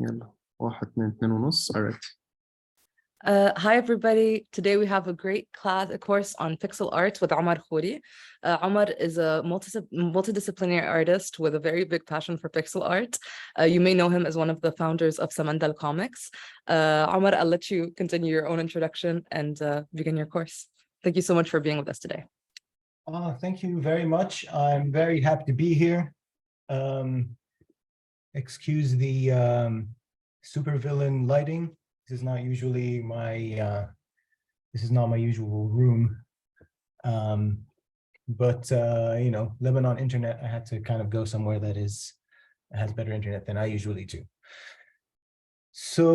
يلا 1 2 2 ونص. All right. Hi everybody. Today we have a great course on pixel art with Omar Khouri. Omar is a multidisciplinary artist with a very big passion for pixel art. You may know him as one of the founders of Samandal Comics. Omar, I'll let you continue your own introduction and begin your course. Thank you so much for being with us today. Thank you very much. I'm very happy to be here. Excuse the supervillain lighting. This is not usually my this is not my usual room, but you know, Lebanon internet, I had to kind of go somewhere that has better internet than I usually do. So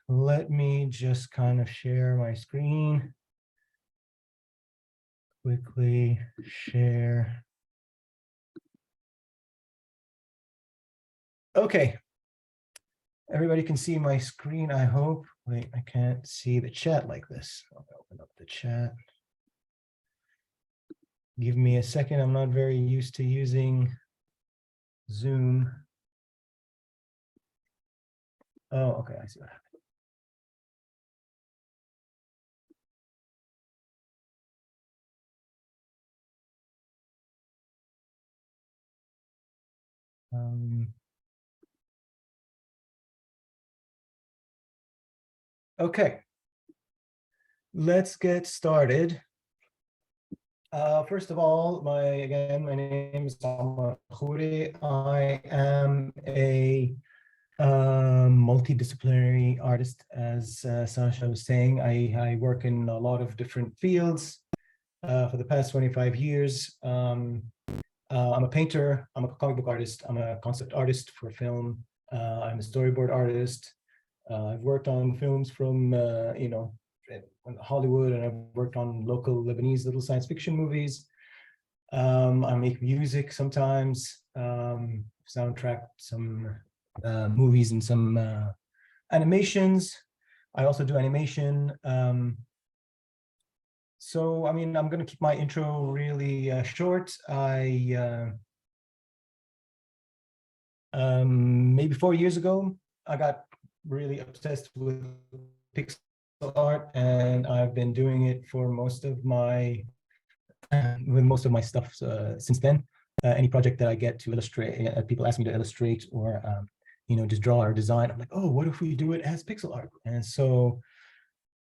let me just kind of share my screen. Quickly share. Okay. Everybody can see my screen, I hope. Wait, I can't see the chat like this. I'll open up the chat. Give me a second. I'm not very used to using Zoom. Oh, okay, I see what happened. Okay, let's get started. First of all, my name is Omar Khouri. I am a multidisciplinary artist, as Sasha was saying. I work in a lot of different fields for the past 25 years. I'm a painter, I'm a comic book artist, I'm a concept artist for film, I'm a storyboard artist. I've worked on films from, you know, Hollywood, and I've worked on local Lebanese little science fiction movies. I make music sometimes, soundtrack some movies and some animations. I also do animation. So, I mean, I'm going to keep my intro really short. Maybe 4 years ago, I got really obsessed with pixel art, and I've been doing it for most of my stuff since then. Any project that I get to illustrate, people ask me to illustrate or you know, just draw or design, I'm like, oh, what if we do it as pixel art? And so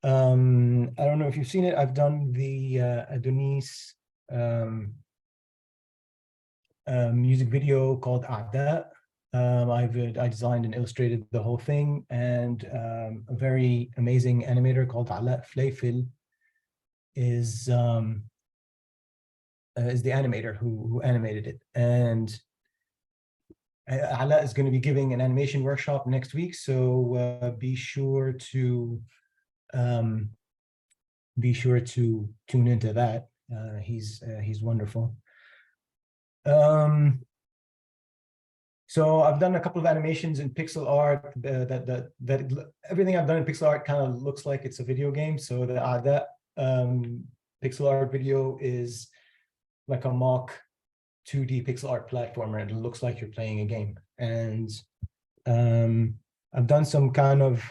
I don't know if you've seen it. I've done the Adonis music video called A'da. I designed and illustrated the whole thing, and a very amazing animator called Ala Flayfil is the animator who animated it. And Ala is going to be giving an animation workshop next week, so be sure to tune into that. He's wonderful. So I've done a couple of animations in pixel art. That everything I've done in pixel art kind of looks like it's a video game. So that pixel art video is like a mock 2D pixel art platformer, and it looks like you're playing a game. And I've done some kind of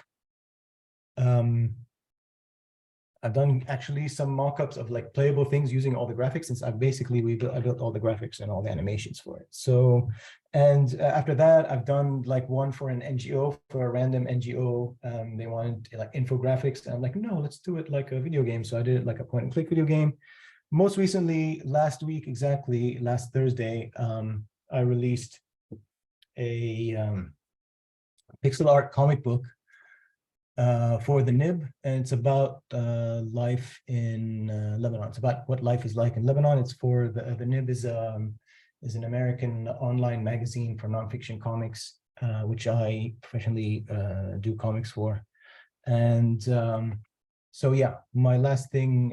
I've done actually some mock-ups of like playable things using all the graphics, since I built all the graphics and all the animations for it. So, and after that, I've done like one for an NGO, for a random NGO. They wanted like infographics, and I'm like, no, let's do it like a video game. So I did it like a point-and-click video game. Most recently, last week, exactly last Thursday, I released a pixel art comic book for the NIB, and it's about life in Lebanon. It's about what life is like in Lebanon. It's for the NIB is an American online magazine for nonfiction comics, which I professionally do comics for. And so yeah, my last thing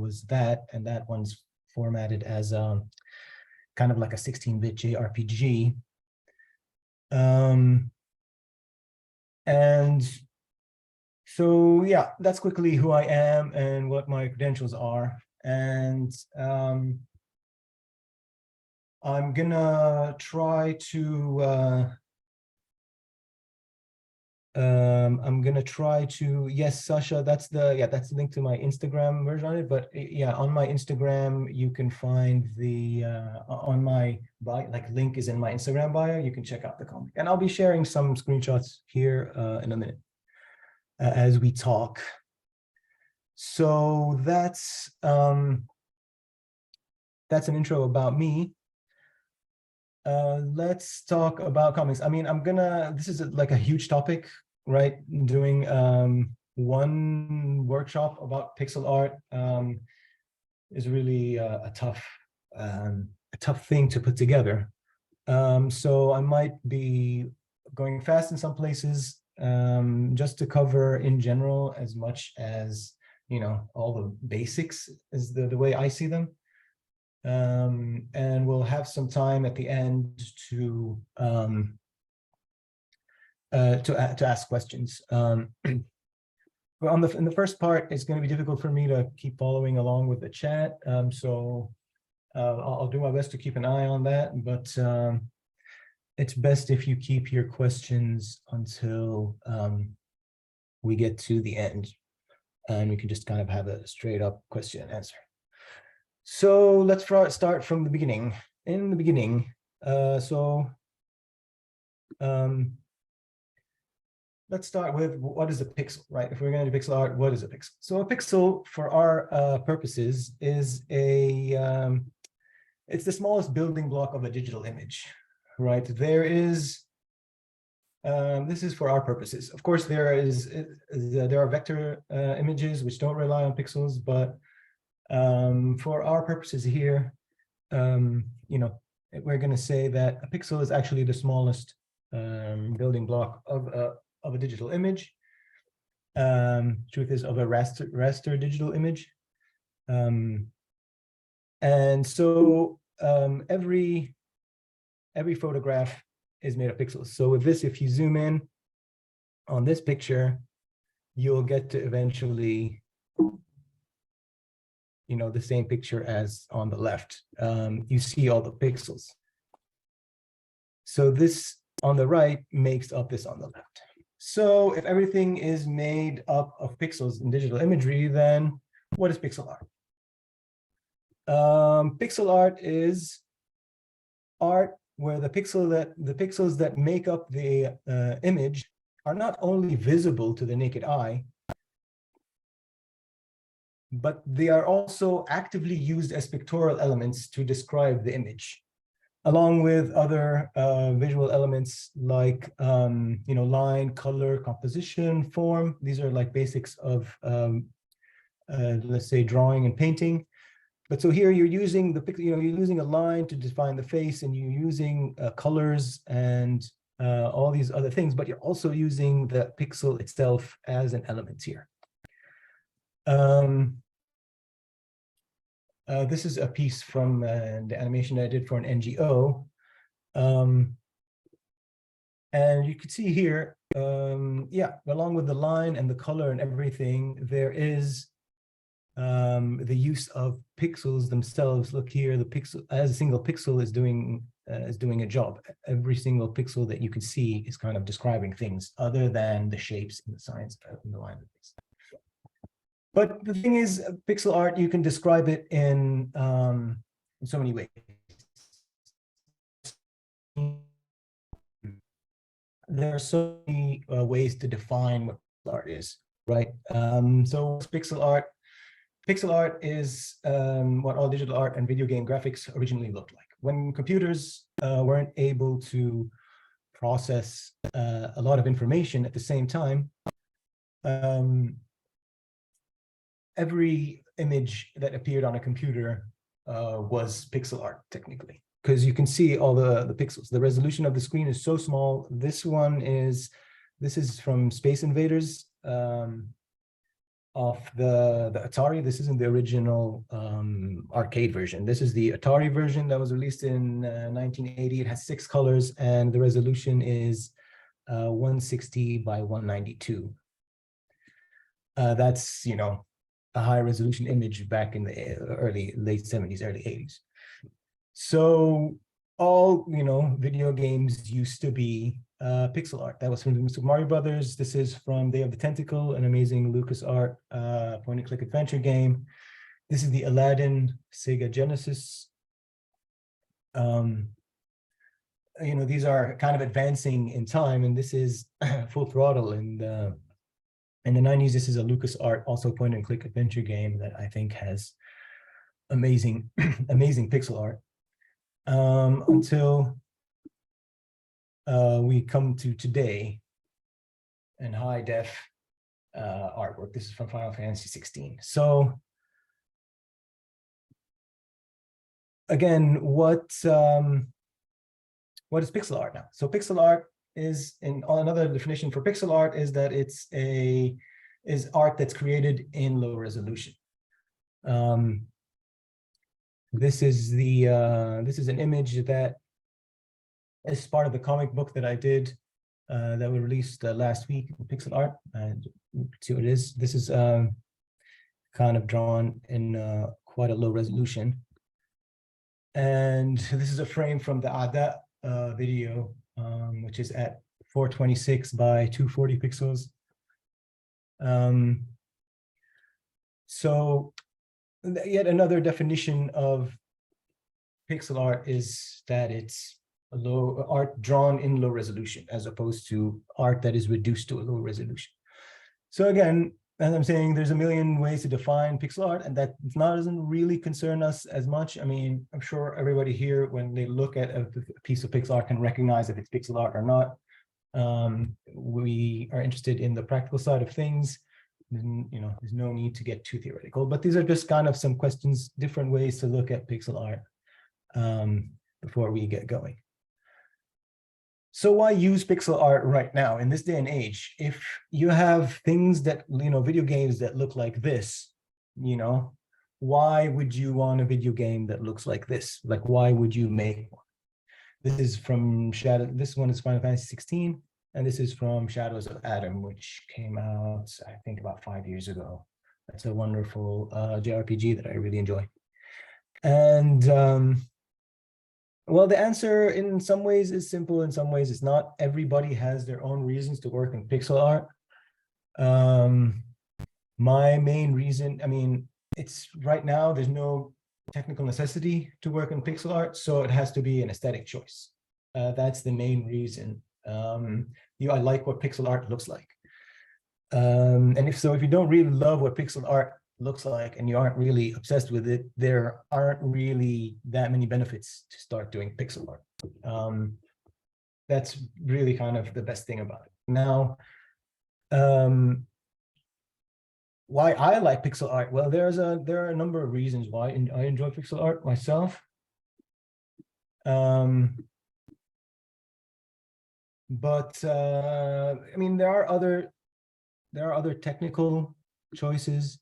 was that, and that one's formatted as kind of like a 16-bit JRPG. And so yeah, that's quickly who I am and what my credentials are. And I'm gonna try to I'm gonna try to, yes, Sasha, that's the link to my Instagram version of it. But yeah, on my Instagram, you can find the on my bio, like link is in my Instagram bio. You can check out the comic, and I'll be sharing some screenshots here in a minute as we talk. So that's an intro about me. Let's talk about comics. I mean, this is like a huge topic, right? Doing one workshop about pixel art is really a tough thing to put together. So I might be going fast in some places, just to cover in general as much as, you know, all the basics is the way I see them. And we'll have some time at the end to ask questions. But in the first part, it's going to be difficult for me to keep following along with the chat. So I'll do my best to keep an eye on that. But it's best if you keep your questions until we get to the end, and we can just kind of have a straight up question and answer. So let's start from the beginning. In the beginning, let's start with what is a pixel, right? If we're going to do pixel art, what is a pixel? So a pixel, for our purposes, is it's the smallest building block of a digital image, right? There is, this is for our purposes. Of course, there are vector images which don't rely on pixels, but for our purposes here, you know, we're going to say that a pixel is actually the smallest building block of a digital image. Truth is, of a raster digital image. And so every photograph is made of pixels. So with this, if you zoom in on this picture, you'll get to eventually, you know, the same picture as on the left. You see all the pixels. So this on the right makes up this on the left. So if everything is made up of pixels in digital imagery, then what is pixel art? Pixel art is art where the pixels that make up the image are not only visible to the naked eye, but they are also actively used as pictorial elements to describe the image, along with other visual elements like, you know, line, color, composition, form. These are like basics of, let's say, drawing and painting. But so here you're using you're using a line to define the face, and you're using colors and all these other things, but you're also using the pixel itself as an element here. This is a piece from the animation that I did for an NGO. And you can see here, yeah, along with the line and the color and everything, there is the use of pixels themselves. Look here, the pixel, as a single pixel is doing a job. Every single pixel that you can see is kind of describing things other than the shapes and the signs in the line of things. But the thing is, pixel art, you can describe it in so many ways. There are so many ways to define what art is, right? So pixel art is what all digital art and video game graphics originally looked like. When computers weren't able to process a lot of information at the same time, every image that appeared on a computer was pixel art, technically, because you can see all the pixels. The resolution of the screen is so small. This is from Space Invaders of the Atari. This isn't the original arcade version. This is the Atari version that was released in 1980. It has 6 colors, and the resolution is 160 by 192. That's, you know, a high resolution image back in the late 70s, early 80s. So all, you know, video games used to be pixel art. That was from the Super Mario Brothers. This is from Day of the Tentacle, an amazing LucasArts point-and-click adventure game. This is the Aladdin Sega Genesis. You know, these are kind of advancing in time, and this is full throttle. And in the 90s, this is a LucasArts also point-and-click adventure game that I think has amazing, amazing pixel art. Until we come to today and high def artwork. This is from Final Fantasy 16. So again, what is pixel art now? So pixel art is, another definition for pixel art is that it's art that's created in low resolution. This is an image that is part of the comic book that I did that we released last week, pixel art. And see what it is. This is kind of drawn in quite a low resolution. And this is a frame from the Ada video, which is at 426 by 240 pixels. So yet another definition of pixel art is that it's art drawn in low resolution, as opposed to art that is reduced to a low resolution. So again, as I'm saying, there's a million ways to define pixel art, and that doesn't really concern us as much. I mean, I'm sure everybody here, when they look at a piece of pixel art, can recognize if it's pixel art or not. We are interested in the practical side of things. You know, there's no need to get too theoretical, but these are just kind of some questions, different ways to look at pixel art before we get going. So why use pixel art right now in this day and age? If you have things that, you know, video games that look like this, you know, why would you want a video game that looks like this? Like, why would you make one? This is from Shadow. This one is Final Fantasy 16, and this is from Shadows of Adam, which came out, I think, about 5 years ago. That's a wonderful JRPG that I really enjoy. And well, the answer in some ways is simple, in some ways it's not. Everybody has their own reasons to work in pixel art. My main reason, I mean, it's right now, there's no technical necessity to work in pixel art, so it has to be an aesthetic choice. That's the main reason. I like what pixel art looks like. And if you don't really love what pixel art looks like and you aren't really obsessed with it, there aren't really that many benefits to start doing pixel art. That's really kind of the best thing about it. Now, why I like pixel art? Well, there are a number of reasons why I enjoy pixel art myself. But I mean, there are other technical choices,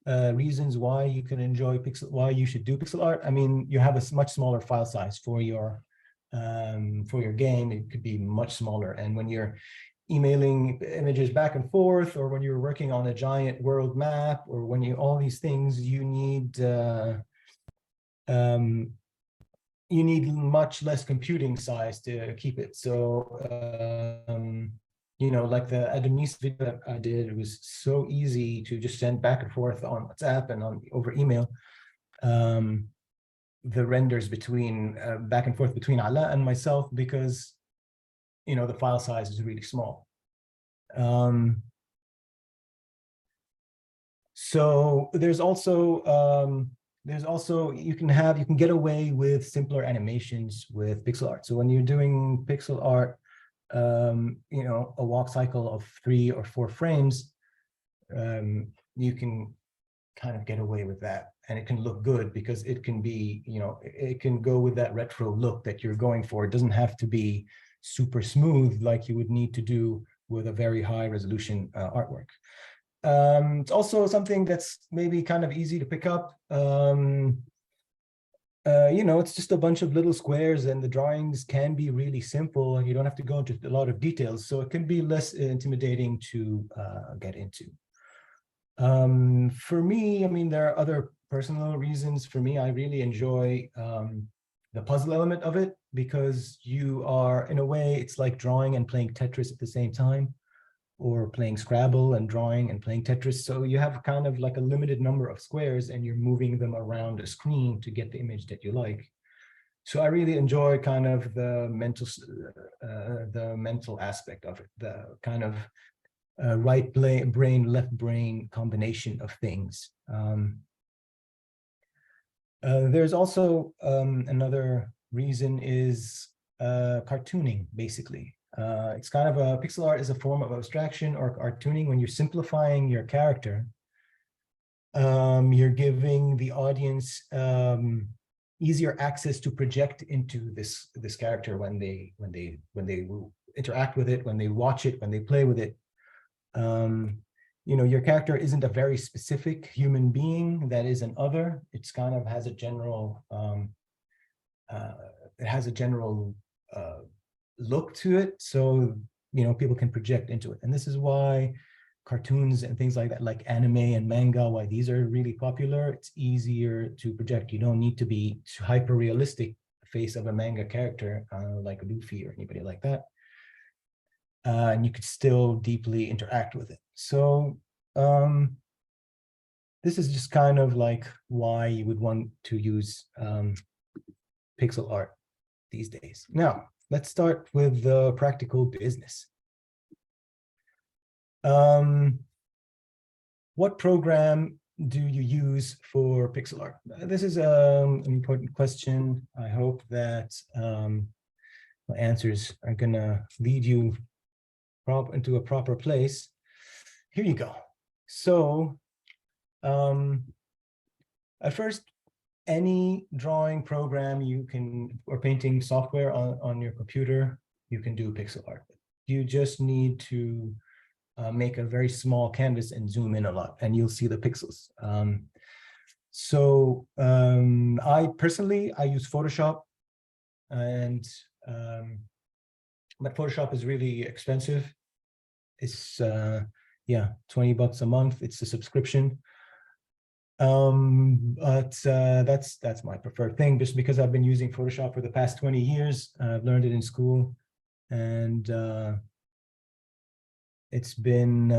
reasons why you can enjoy why you should do pixel art. I mean, you have a much smaller file size for your game. It could be much smaller, and when you're emailing images back and forth, or when you're working on a giant world map, or when all these things, you need much less computing size to keep it. So you know, like the Adamese video that I did, it was so easy to just send back and forth on WhatsApp and over email. The renders between back and forth between Ala and myself, because, you know, the file size is really small. So there's also you can get away with simpler animations with pixel art. So when you're doing pixel art, you know, a walk cycle of 3 or 4 frames, you can kind of get away with that, and it can look good because it can be, you know, it can go with that retro look that you're going for. It doesn't have to be super smooth like you would need to do with a very high resolution artwork. It's also something that's maybe kind of easy to pick up. You know, it's just a bunch of little squares, and the drawings can be really simple, and you don't have to go into a lot of details, so it can be less intimidating to get into. For me, I mean, there are other personal reasons. For me, I really enjoy the puzzle element of it, because you are, in a way, it's like drawing and playing Tetris at the same time, or playing Scrabble and drawing and playing Tetris. So you have kind of like a limited number of squares and you're moving them around a screen to get the image that you like. So I really enjoy kind of the mental aspect of it, the kind of right brain, left brain combination of things. There's also another reason is cartooning, basically. It's kind of pixel art is a form of abstraction or cartooning. When you're simplifying your character, you're giving the audience easier access to project into this character when they interact with it, when they watch it, when they play with it. You know, your character isn't a very specific human being that is an other. It's kind of has a general look to it, so you know, people can project into it. And this is why cartoons and things like that, like anime and manga, why these are really popular. It's easier to project. You don't need to be hyper realistic face of a manga character like Luffy or anybody like that, and you could still deeply interact with it. So this is just kind of like why you would want to use pixel art these days. Now, let's start with the practical business. What program do you use for pixel art? This is an important question. I hope that my answers are gonna lead you into a proper place. Here you go. So at first, any drawing program you can, or painting software on your computer, you can do pixel art. You just need to make a very small canvas and zoom in a lot, and you'll see the pixels. I personally use Photoshop, and but Photoshop is really expensive. It's yeah, $20 a month. It's a subscription. But that's my preferred thing, just because I've been using Photoshop for the past 20 years. I've learned it in school, and it's been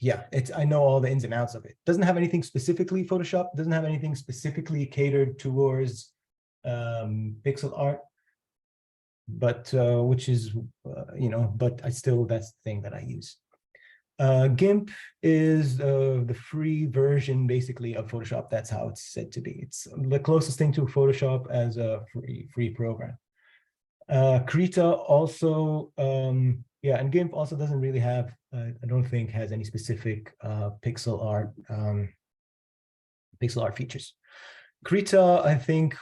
yeah, I know all the ins and outs of it. Doesn't have anything specifically Photoshop, doesn't have anything specifically catered towards pixel art, but which is you know, but that's the thing that I use. GIMP is the free version, basically, of Photoshop. That's how it's said to be. It's the closest thing to Photoshop as a free program. Krita also, yeah, and GIMP also doesn't really have, I don't think, has any specific pixel art features. Krita, I think,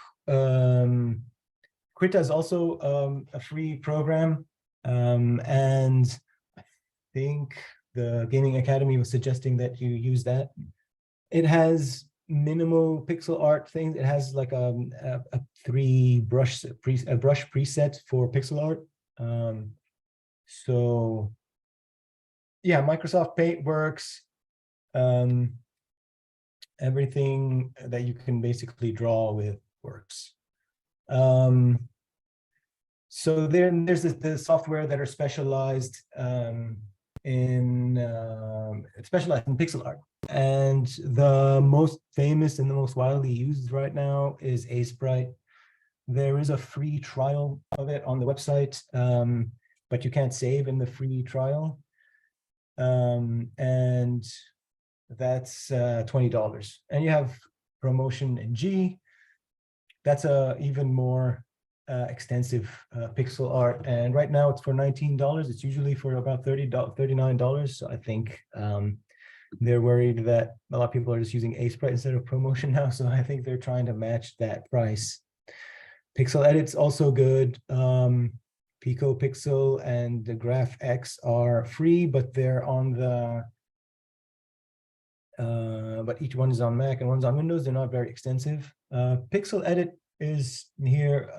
Krita is also a free program, and I think the Gaming Academy was suggesting that you use that. It has minimal pixel art things. It has like a brush preset for pixel art. So yeah, Microsoft Paint works. Everything that you can basically draw with works. So then there's the software that are specialized in pixel art, and the most famous and the most widely used right now is Sprite. There is a free trial of it on the website, but you can't save in the free trial, and that's $20. And you have Promotion and G. That's a even more extensive pixel art, and right now it's for $19. It's usually for about $39. So I think they're worried that a lot of people are just using Sprite instead of Promotion now, so I think they're trying to match that price. Pixel Edit's also good. Pico Pixel and the GraphX are free, but they're on the but each one is on Mac and one's on Windows. They're not very extensive. Pixel Edit is here,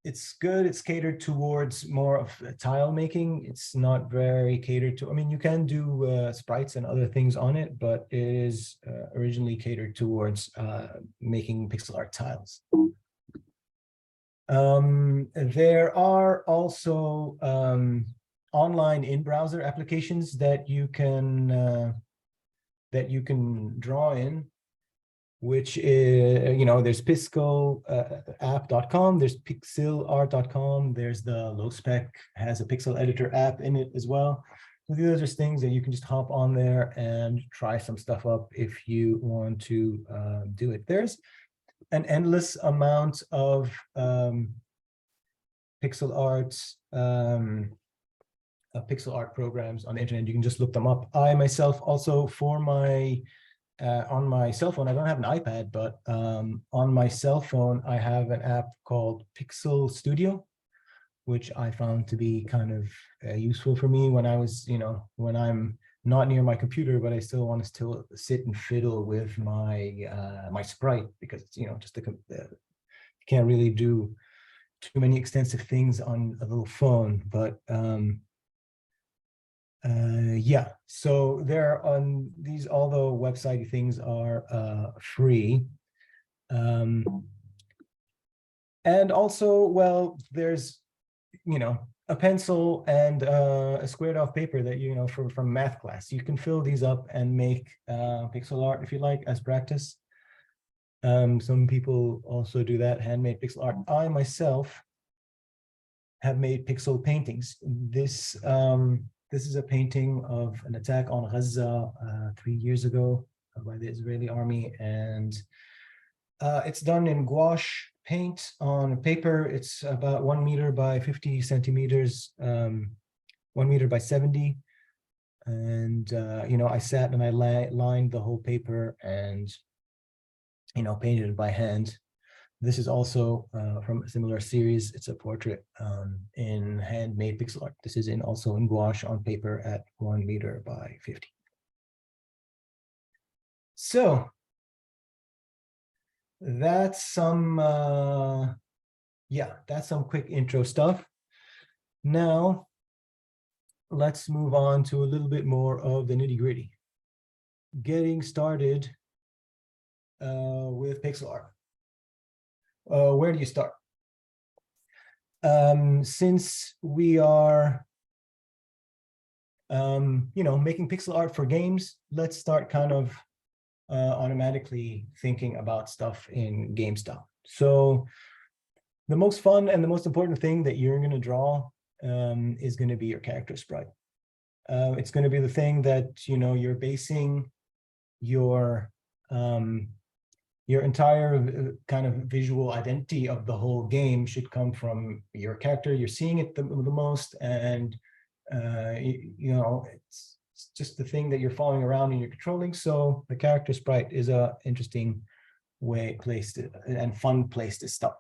it's good. It's catered towards more of tile making. It's not very catered to, I mean, you can do sprites and other things on it, but it is originally catered towards making pixel art tiles. There are also online in-browser applications that you can draw in, which is, there's pixelapp.com, there's pixelart.com, there's the low spec has a pixel editor app in it as well. So these are just things that you can just hop on there and try some stuff up if you want to do it. There's an endless amount of pixel art programs on the internet. You can just look them up. I myself also, for my on my cell phone, I don't have an iPad, but on my cell phone, I have an app called Pixel Studio, which I found to be kind of useful for me when I was, when I'm not near my computer, but I still want to still sit and fiddle with my my sprite, because it's, just you can't really do too many extensive things on a little phone. But yeah, so there on these, although website things are free, and also, well, there's a pencil and a squared off paper that from math class. You can fill these up and make pixel art if you like as practice. Some people also do that, handmade pixel art. I myself have made pixel paintings. This is a painting of an attack on Gaza 3 years ago by the Israeli army, and it's done in gouache paint on paper. It's about 1 meter by 50 centimeters, 1 meter by 70. And, I sat and I lined the whole paper and, painted it by hand. This is also from a similar series. It's a portrait in handmade pixel art. This is also in gouache on paper at 1 meter by 50. So that's some, that's some quick intro stuff. Now, let's move on to a little bit more of the nitty-gritty. Getting started with pixel art. Where do you start? Since we are, making pixel art for games, let's start kind of automatically thinking about stuff in game style. So the most fun and the most important thing that you're going to draw is going to be your character sprite. It's going to be the thing that, you're basing your entire kind of visual identity of the whole game should come from your character. You're seeing it the most, and it's just the thing that you're following around and you're controlling. So the character sprite is a interesting place to, and fun place to start.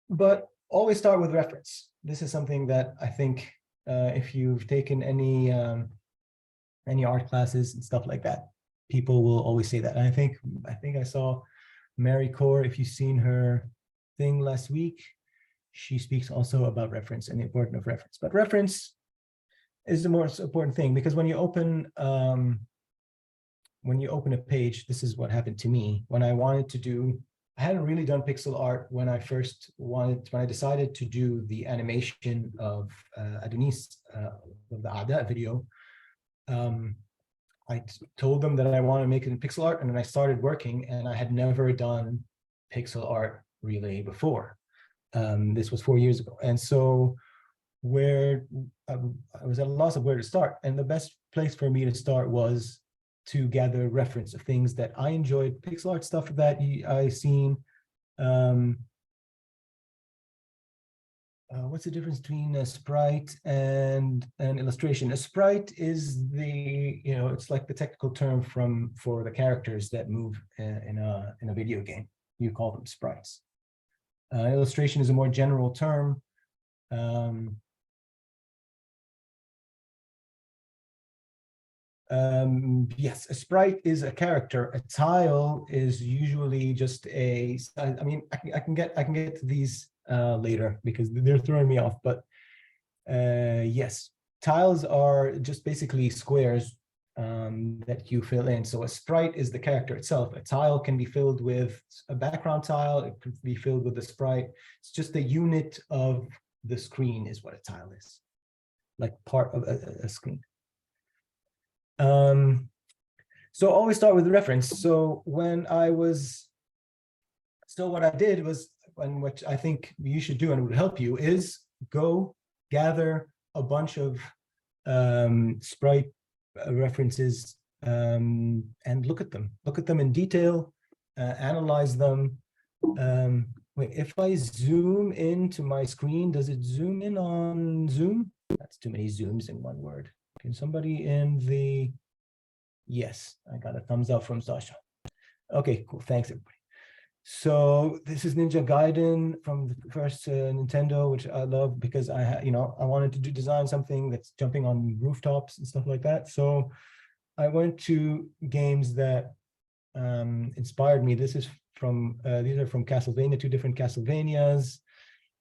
But always start with reference. This is something that I think if you've taken any art classes and stuff like that, people will always say that. And I think I saw Mary Core, if you've seen her thing last week, she speaks also about reference and the importance of reference. But reference is the most important thing, because when you open a page, this is what happened to me when I wanted to do. I hadn't really done pixel art when I decided to do the animation of Adonis, of the Ada video. I told them that I want to make it in pixel art, and then I started working, and I had never done pixel art really before. This was 4 years ago. And so I was at a loss of where to start. And the best place for me to start was to gather reference of things that I enjoyed, pixel art stuff that I seen. What's the difference between a sprite and an illustration? A sprite is it's like the technical term for the characters that move in a video game. You call them sprites. Illustration is a more general term. Yes, a sprite is a character. A tile is usually just a. I mean, I can get to these later because they're throwing me off. But yes, tiles are just basically squares that you fill in. So a sprite is the character itself. A tile can be filled with a background tile. It could be filled with a sprite. It's just a unit of the screen is what a tile is, like part of a screen. So always start with the reference. So what I did was, and what I think you should do and would help you is go gather a bunch of sprite references and look at them in detail, analyze them. Wait, if I zoom into my screen, does it zoom in on Zoom? That's too many zooms in one word. Can somebody in the, yes, I got a thumbs up from Sasha. Okay, cool, thanks everybody. So this is Ninja Gaiden from the first Nintendo, which I love because I wanted to design something that's jumping on rooftops and stuff like that. So I went to games that inspired me. This is from, these are from Castlevania, 2 different Castlevanias.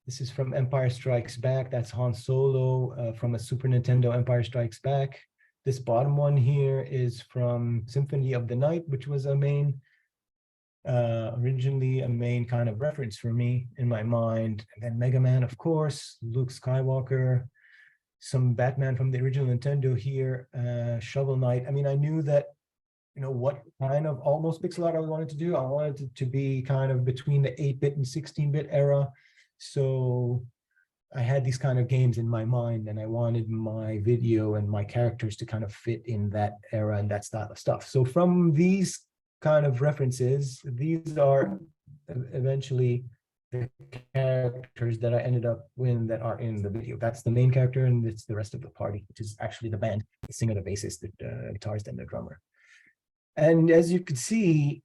This is from Empire Strikes Back. That's Han Solo from a Super Nintendo, Empire Strikes Back. This bottom one here is from Symphony of the Night, which was a main, originally a main kind of reference for me in my mind. And then Mega Man, of course, Luke Skywalker, some Batman from the original Nintendo here, Shovel Knight. I mean, I knew that, what kind of almost pixel art I wanted to do. I wanted it to be kind of between the 8-bit and 16-bit era. So I had these kind of games in my mind, and I wanted my video and my characters to kind of fit in that era and that style of stuff. So from these kind of references, these are eventually the characters that I ended up with that are in the video. That's the main character, and it's the rest of the party, which is actually the band, the singer, the bassist, the guitarist, and the drummer. And as you could see,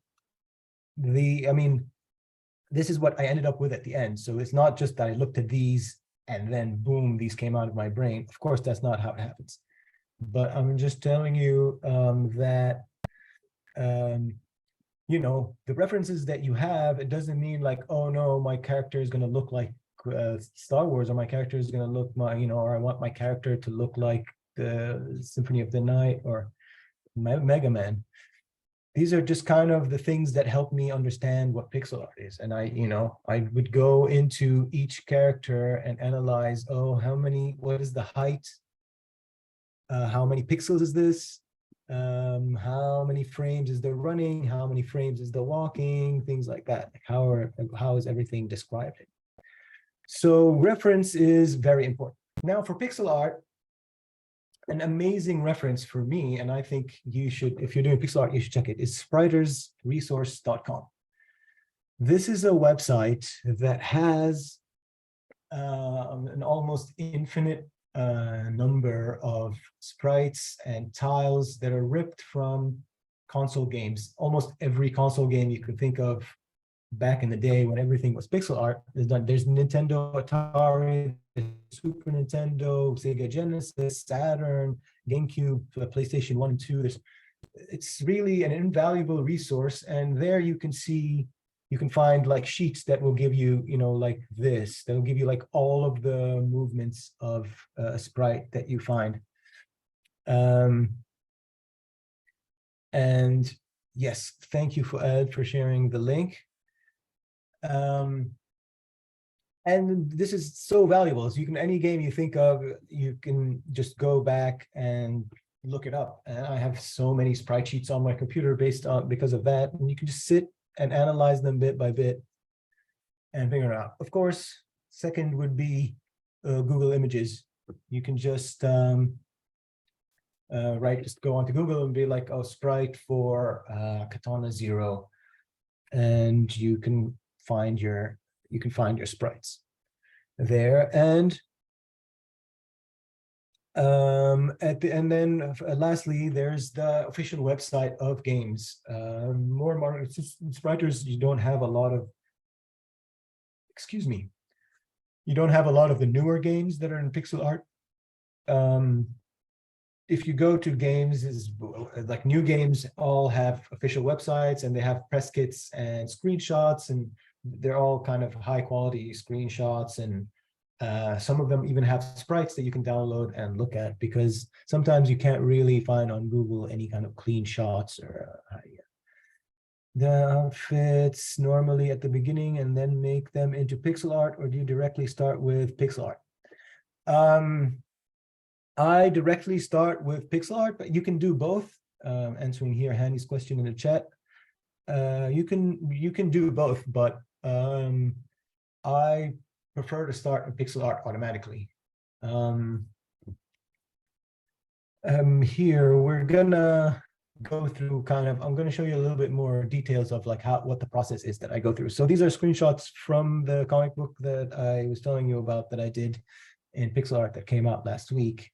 this is what I ended up with at the end. So it's not just that I looked at these and then boom, these came out of my brain. Of course, that's not how it happens. But I'm just telling you that, the references that you have, it doesn't mean like, oh no, my character is going to look like Star Wars, or my character is going to look or I want my character to look like the Symphony of the Night or Mega Man. These are just kind of the things that help me understand what pixel art is. And I would go into each character and analyze, what is the height? How many pixels is this? How many frames is the running? How many frames is the walking? Things like that. How is everything described? So reference is very important. Now for pixel art, an amazing reference for me, and I think you should, if you're doing pixel art, you should check it, is spritersresource.com. This is a website that has an almost infinite number of sprites and tiles that are ripped from console games. Almost every console game you could think of back in the day when everything was pixel art is done. There's Nintendo, Atari, Super Nintendo, Sega Genesis, Saturn, GameCube, PlayStation 1 and 2. It's really an invaluable resource, and there you can find like sheets that will give you, like this, that will give you like all of the movements of a sprite that you find. And yes, thank you for sharing the link. And this is so valuable. So any game you think of, you can just go back and look it up. And I have so many sprite sheets on my computer because of that. And you can just sit and analyze them bit by bit and figure it out. Of course, second would be Google Images. You can just just go onto Google and be like, oh, sprite for Katana Zero, and you can find your sprites there. And lastly, there's the official website of games. More spriters, you don't have a lot of, you don't have a lot of the newer games that are in pixel art. if you go to games, is like new games all have official websites and they have press kits and screenshots, and they're all kind of high quality screenshots, and some of them even have sprites that you can download and look at, because sometimes you can't really find on Google any kind of clean shots or the outfits normally at the beginning and then make them into pixel art, or do you directly start with pixel art? I directly start with pixel art, but you can do both. Answering here Hanny's question in the chat, you can do both, but I prefer to start with pixel art automatically. Here we're gonna go through I'm gonna show you a little bit more details of like what the process is that I go through. So these are screenshots from the comic book that I was telling you about that I did in pixel art that came out last week.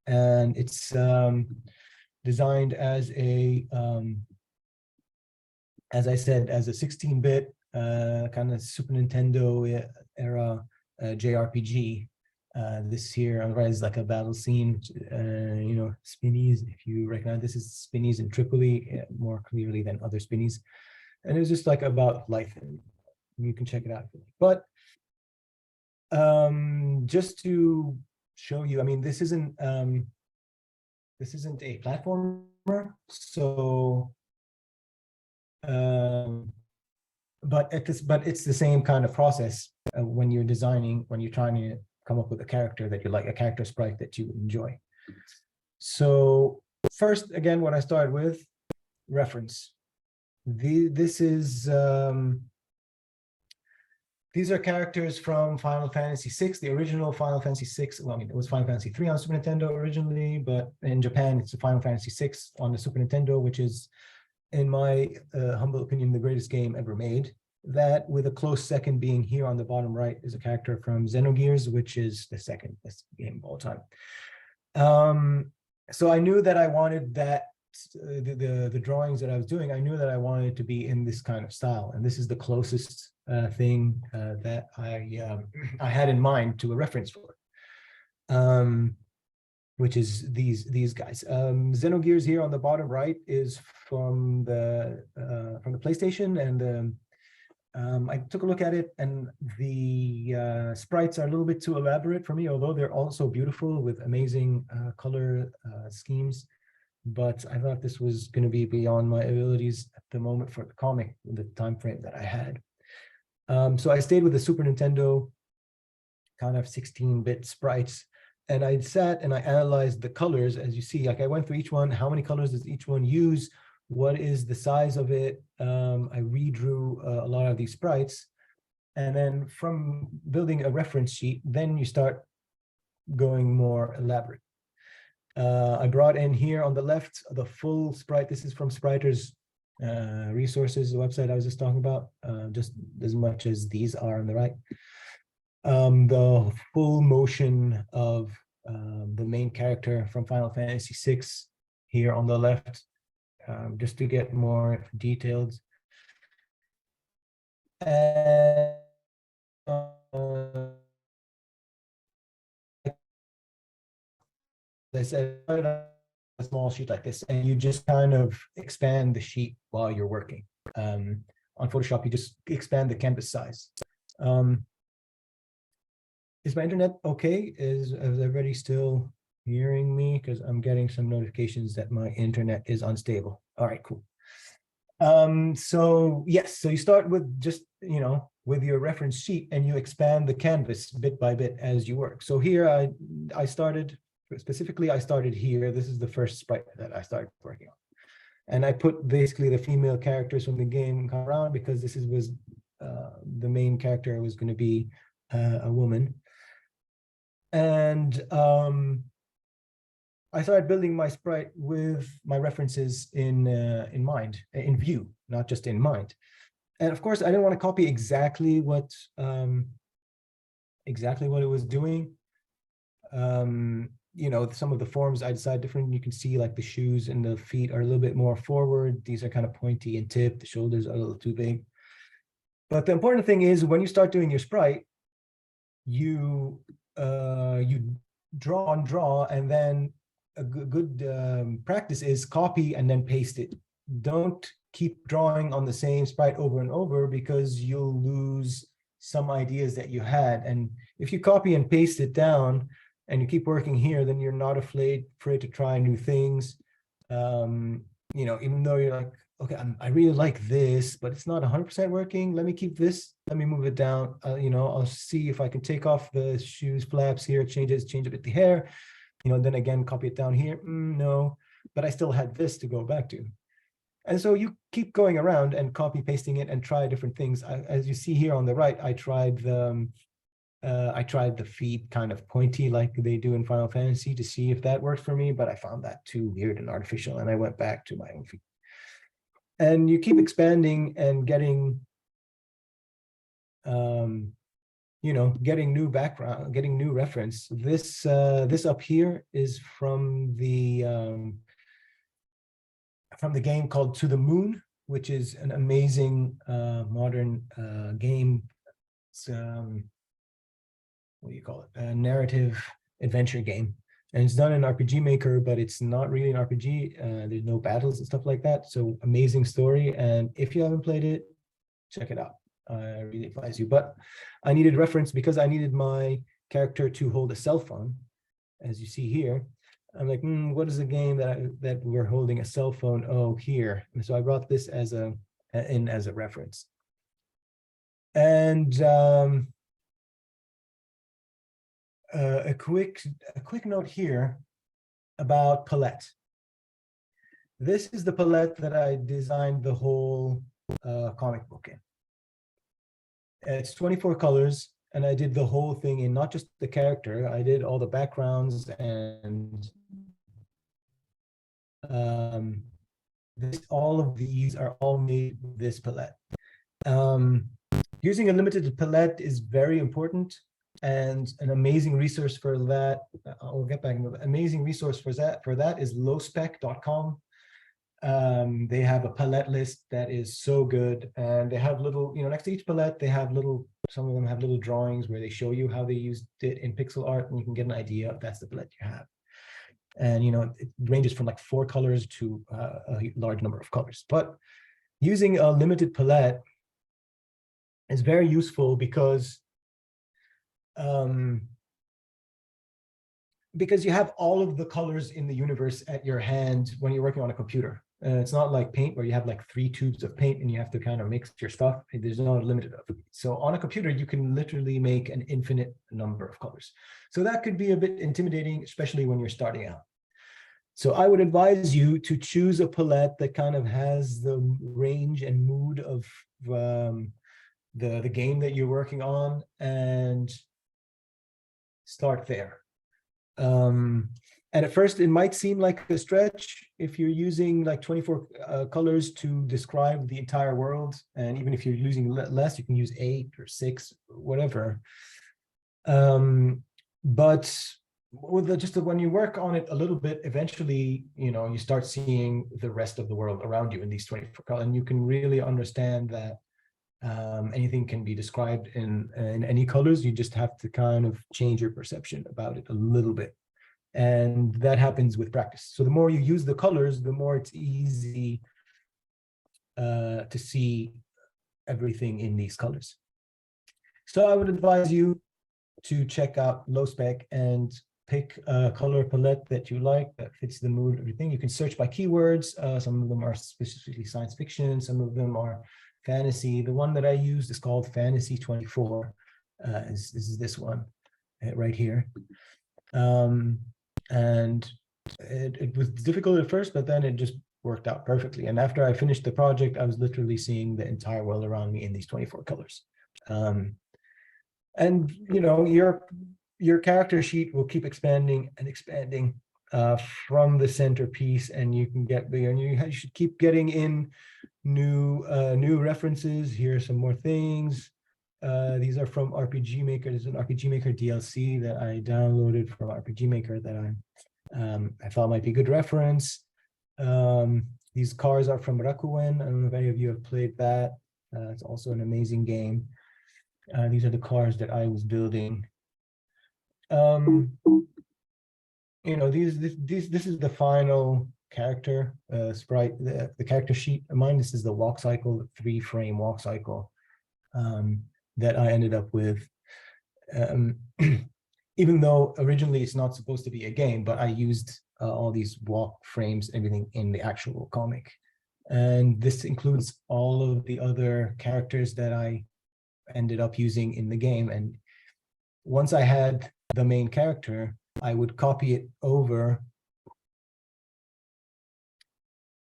And it's designed as a, as I said, as a 16-bit kind of Super Nintendo era JRPG. This here on the right is like a battle scene, you know, spinnies. If you recognize, this is spinnies in Tripoli more clearly than other spinnies. And it was just like about life, and you can check it out. But just to show you, I mean, this isn't a platformer, so but it's the same kind of process when you're designing, when you're trying to come up with a character that you like, a character sprite that you enjoy. So first, again, what I started with, reference. These are characters from Final Fantasy VI, the original Final Fantasy VI. Well, I mean, it was Final Fantasy III on Super Nintendo originally, but in Japan, it's the Final Fantasy VI on the Super Nintendo, which is, in my humble opinion, the greatest game ever made. That, with a close second being here on the bottom right, is a character from Xenogears, which is the second best game of all time. So I knew that I wanted that, the drawings that I was doing, I knew that I wanted it to be in this kind of style. And this is the closest thing that I had in mind to a reference for, which is these guys. Xenogears here on the bottom right is from the PlayStation, and I took a look at it, and the sprites are a little bit too elaborate for me, although they're also beautiful with amazing color schemes. But I thought this was going to be beyond my abilities at the moment for the comic, the time frame that I had. So I stayed with the Super Nintendo kind of 16-bit sprites, and I sat and I analyzed the colors. As you see, like I went through each one, how many colors does each one use? What is the size of it? I redrew a lot of these sprites. And then from building a reference sheet, then you start going more elaborate. I brought in here on the left the full sprite. This is from Spriter's resources, the website I was just talking about, just as much as these are on the right. The full motion of the main character from Final Fantasy VI here on the left, just to get more detailed. And I said, a small sheet like this, and you just kind of expand the sheet while you're working. On Photoshop, you just expand the canvas size. Is my internet okay? Is everybody still hearing me? Because I'm getting some notifications that my internet is unstable. All right, cool. So yes, so you start with just, you know, with your reference sheet, and you expand the canvas bit by bit as you work. So here I started, specifically I started here. This is the first sprite that I started working on. And I put basically the female characters from the game around, because this was the main character was going to be a woman. And I started building my sprite with my references in mind, in view, not just in mind. And of course, I didn't want to copy exactly what it was doing. You know, some of the forms I decided different. You can see like the shoes and the feet are a little bit more forward. These are kind of pointy and tipped. The shoulders are a little too big. But the important thing is, when you start doing your sprite, you draw and then a good practice is copy and then paste it. Don't keep drawing on the same sprite over and over, because you'll lose some ideas that you had. And if you copy and paste it down and you keep working here, then you're not afraid to try new things. You know, even though you're like, okay, I really like this, but it's not 100% working. Let me keep this. Let me move it down. You know, I'll see if I can take off the shoes flaps here, change a bit the hair. You know, then again, copy it down here. No, but I still had this to go back to. And so you keep going around and copy pasting it and try different things. As you see here on the right, I tried the feet kind of pointy like they do in Final Fantasy to see if that worked for me, but I found that too weird and artificial, and I went back to my own feet. And you keep expanding and getting, you know, getting new background, getting new reference. This up here is from the game called To the Moon, which is an amazing modern game. It's what do you call it? A narrative adventure game. And it's done in RPG Maker, but it's not really an RPG. There's no battles and stuff like that. So amazing story. And if you haven't played it, check it out. I really advise you. But I needed reference because I needed my character to hold a cell phone, as you see here. I'm like, what is the game that we're holding a cell phone? Oh, here. And so I brought this as a reference. And a quick note here about palette. This is the palette that I designed the whole comic book in. It's 24 colors, and I did the whole thing in not just the character. I did all the backgrounds, and all of these are all made with this palette. Using a limited palette is very important, and an amazing resource for that, I'll get back into the amazing resource for that is lowspec.com. They have a palette list that is so good, and they have little, you know, next to each palette, they have some of them have little drawings where they show you how they used it in pixel art, and you can get an idea if that's the palette you have. And, you know, it ranges from like 4 colors to a large number of colors. But using a limited palette is very useful because you have all of the colors in the universe at your hand when you're working on a computer. It's not like paint where you have like 3 tubes of paint and you have to kind of mix your stuff. There's no limited of it. So on a computer, you can literally make an infinite number of colors. So that could be a bit intimidating, especially when you're starting out. So I would advise you to choose a palette that kind of has the range and mood of the game that you're working on, and start there. And at first it might seem like a stretch if you're using like 24 colors to describe the entire world. And even if you're using less, you can use 8 or 6, whatever. But with when you work on it a little bit, eventually, you know, you start seeing the rest of the world around you in these 24 colors, and you can really understand that anything can be described in any colors. You just have to kind of change your perception about it a little bit. And that happens with practice. So the more you use the colors, the more it's easy to see everything in these colors. So I would advise you to check out Low Spec and pick a color palette that you like, that fits the mood, everything. You can search by keywords. Some of them are specifically science fiction. Some of them are fantasy. The one that I used is called Fantasy 24. This is this one right here. And it was difficult at first, but then it just worked out perfectly. And after I finished the project, I was literally seeing the entire world around me in these 24 colors. And you know, your character sheet will keep expanding and expanding from the centerpiece, and you can get bigger, and you should keep getting in new references. Here are some more things. These are from RPG Maker. There's an RPG Maker DLC that I downloaded from RPG Maker that I thought might be a good reference. These cars are from Rakuen. I don't know if any of you have played that. It's also an amazing game. These are the cars that I was building. you know, this is the final character sprite, the character sheet of mine. This is the walk cycle, the 3-frame walk cycle that I ended up with. Even though originally it's not supposed to be a game, but I used all these walk frames, everything in the actual comic. And this includes all of the other characters that I ended up using in the game. And once I had the main character, I would copy it over.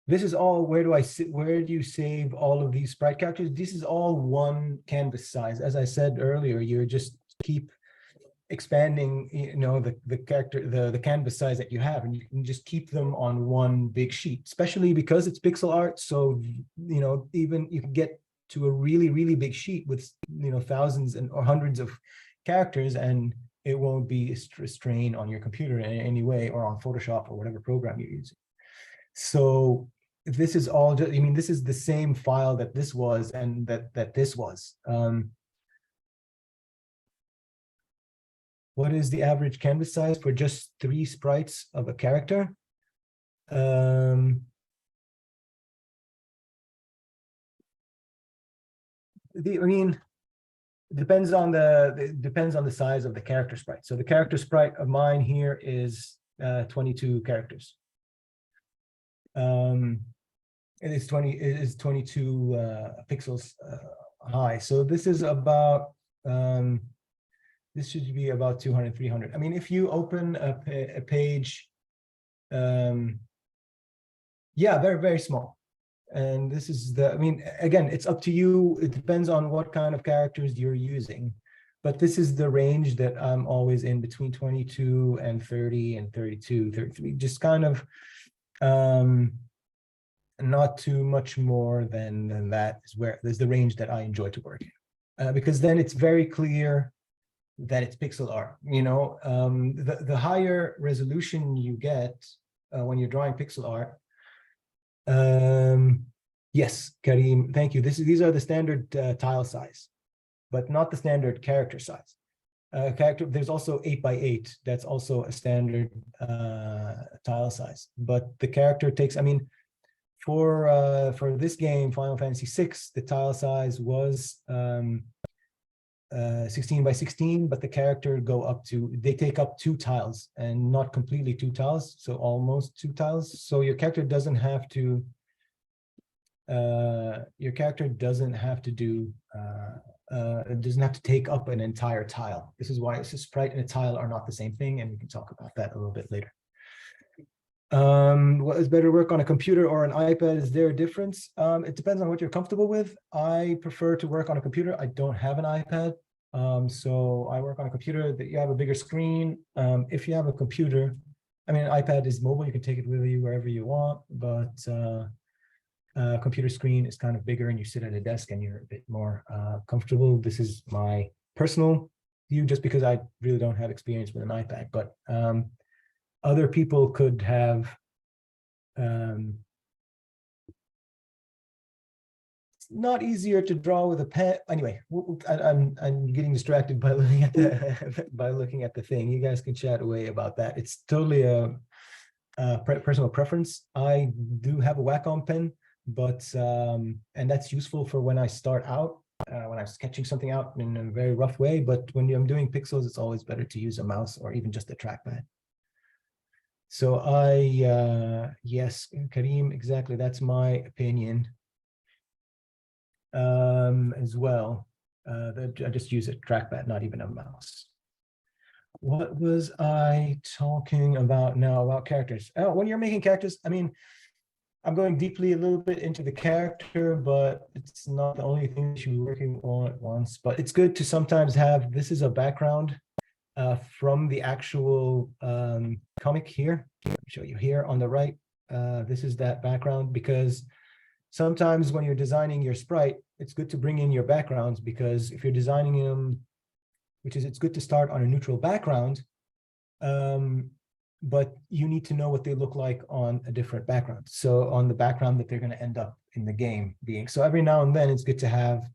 This is all, where do you save all of these sprite characters? This is all one canvas size. As I said earlier, you just keep expanding, you know, the character, the canvas size that you have, and you can just keep them on one big sheet, especially because it's pixel art. So, you know, even you can get to a really, really big sheet with, you know, thousands or hundreds of characters, and it won't be a strain on your computer in any way, or on Photoshop or whatever program you're using. So this is all just, I mean, this is the same file that this was and that this was. What is the average canvas size for just 3 sprites of a character? I mean, it depends on the size of the character sprite. So the character sprite of mine here is 22 characters. It is 22 pixels high. So this is about this should be about 200, 300. I mean, if you open a page, yeah, very, very small. And this is the, I mean, again, it's up to you. It depends on what kind of characters you're using. But this is the range that I'm always in, between 22 and 30 and 32, 33, just kind of not too much more than that is where there's the range that I enjoy to work in. Because then it's very clear that it's pixel art. You know, the higher resolution you get when you're drawing pixel art. Yes, Karim, thank you. These are the standard tile size, but not the standard character size. There's also 8x8. That's also a standard tile size. But the character takes, I mean, for this game, Final Fantasy VI, the tile size was 16 by 16, but the character they take up 2 tiles, and not completely 2 tiles, so almost 2 tiles. So your character doesn't have to take up an entire tile. This is why a sprite and a tile are not the same thing, and we can talk about that a little bit later. What is better, work on a computer or an iPad? Is there a difference? It depends on what you're comfortable with. I prefer to work on a computer. I don't have an iPad, so I work on a computer that you have a bigger screen. If you have a computer, I mean, an iPad is mobile. You can take it with you wherever you want, but computer screen is kind of bigger, and you sit at a desk and you're a bit more comfortable. This is my personal view, just because I really don't have experience with an iPad, but other people could have it's not easier to draw with a pen. Anyway, I'm getting distracted by looking at the thing. You guys can chat away about that. It's totally a personal preference. I do have a Wacom pen, but and that's useful for when I start out, when I'm sketching something out in a very rough way. But when I'm doing pixels, it's always better to use a mouse or even just a trackpad. So yes, Karim, exactly. That's my opinion as well. I just use a trackpad, not even a mouse. What was I talking about now about characters? Oh, when you're making characters, I mean, I'm going deeply a little bit into the character, but it's not the only thing that you're working on at once. But it's good to sometimes have, this is a background from the actual comic here. Let me show you here on the right. This is that background, because sometimes when you're designing your sprite, it's good to bring in your backgrounds, because if you're designing them, it's good to start on a neutral background, but you need to know what they look like on a different background. So on the background that they're going to end up in the game being. So every now and then it's good to have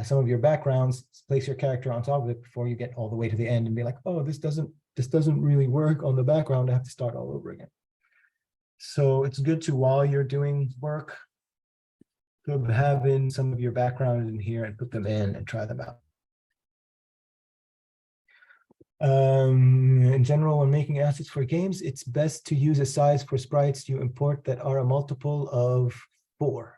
some of your backgrounds, place your character on top of it before you get all the way to the end and be like, oh, this doesn't this doesn't really work on the background, I have to start all over again. So it's good to, while you're doing work, to have in some of your background in here and put them in and try them out. In general, when making assets for games, it's best to use a size for sprites you import that are a multiple of 4.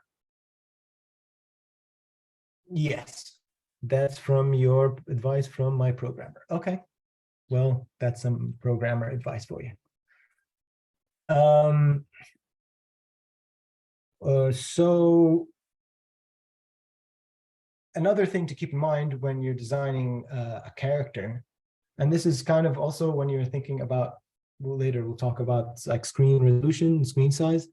Yes, that's from your advice from my programmer. Okay, well, that's some programmer advice for you. So another thing to keep in mind when you're designing a character, and this is kind of also when you're thinking about, well, later we'll talk about like screen resolution, screen size.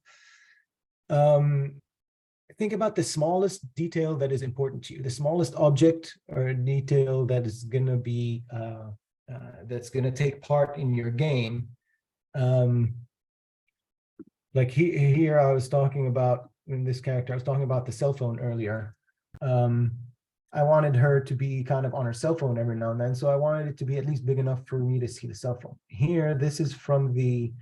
Think about the smallest detail that is important to you, the smallest object or detail that is going to be that's going to take part in your game. Like here I was talking about, in this character, I was talking about the cell phone earlier. I wanted her to be kind of on her cell phone every now and then, so I wanted it to be at least big enough for me to see the cell phone. Here, this is from the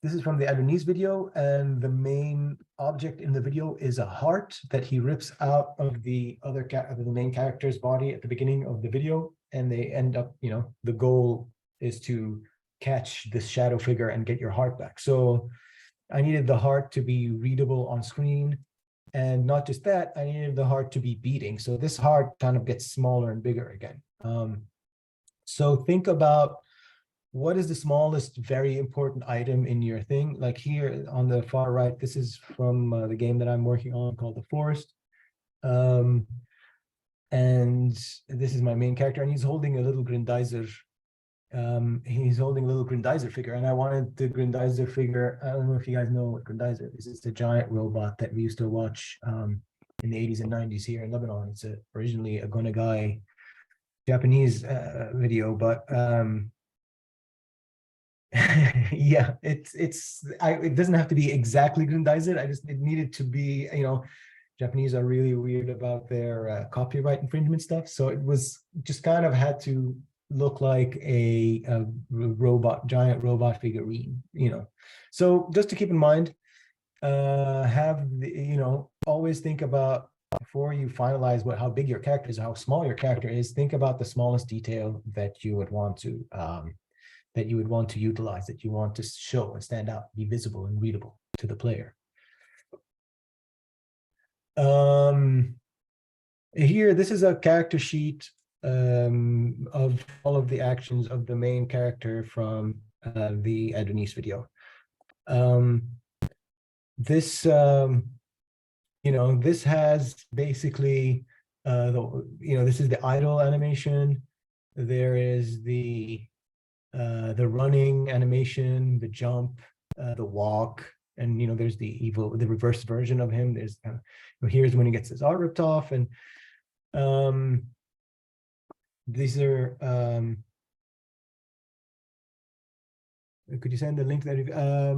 Adoni's video, and the main object in the video is a heart that he rips out of the main character's body at the beginning of the video, and they end up, you know, the goal is to catch this shadow figure and get your heart back. So I needed the heart to be readable on screen, and not just that, I needed the heart to be beating. So this heart kind of gets smaller and bigger again. So think about, what is the smallest very important item in your thing? Like here on the far right, this is from the game that I'm working on called The Forest. And this is my main character, and he's holding a little Grendizer. He's holding a little Grendizer figure, and I wanted the Grendizer figure. I don't know if you guys know what Grendizer is. It's the giant robot that we used to watch in the 80s and 90s here in Lebanon. It's originally a Gonagai Japanese video, but yeah, it doesn't have to be exactly Grendizer. It needed to be, you know, Japanese are really weird about their copyright infringement stuff, so it was just kind of had to look like a giant robot figurine, you know. So just to keep in mind, always think about, before you finalize how big your character is, how small your character is, think about the smallest detail that you would want to utilize, that you want to show and stand out, be visible and readable to the player. Here, this is a character sheet of all of the actions of the main character from the Adonis video. This has basically this is the idle animation. There is the running animation, the jump, the walk, and there's the reverse version of him. There's here's when he gets his art ripped off, and these are could you send the link that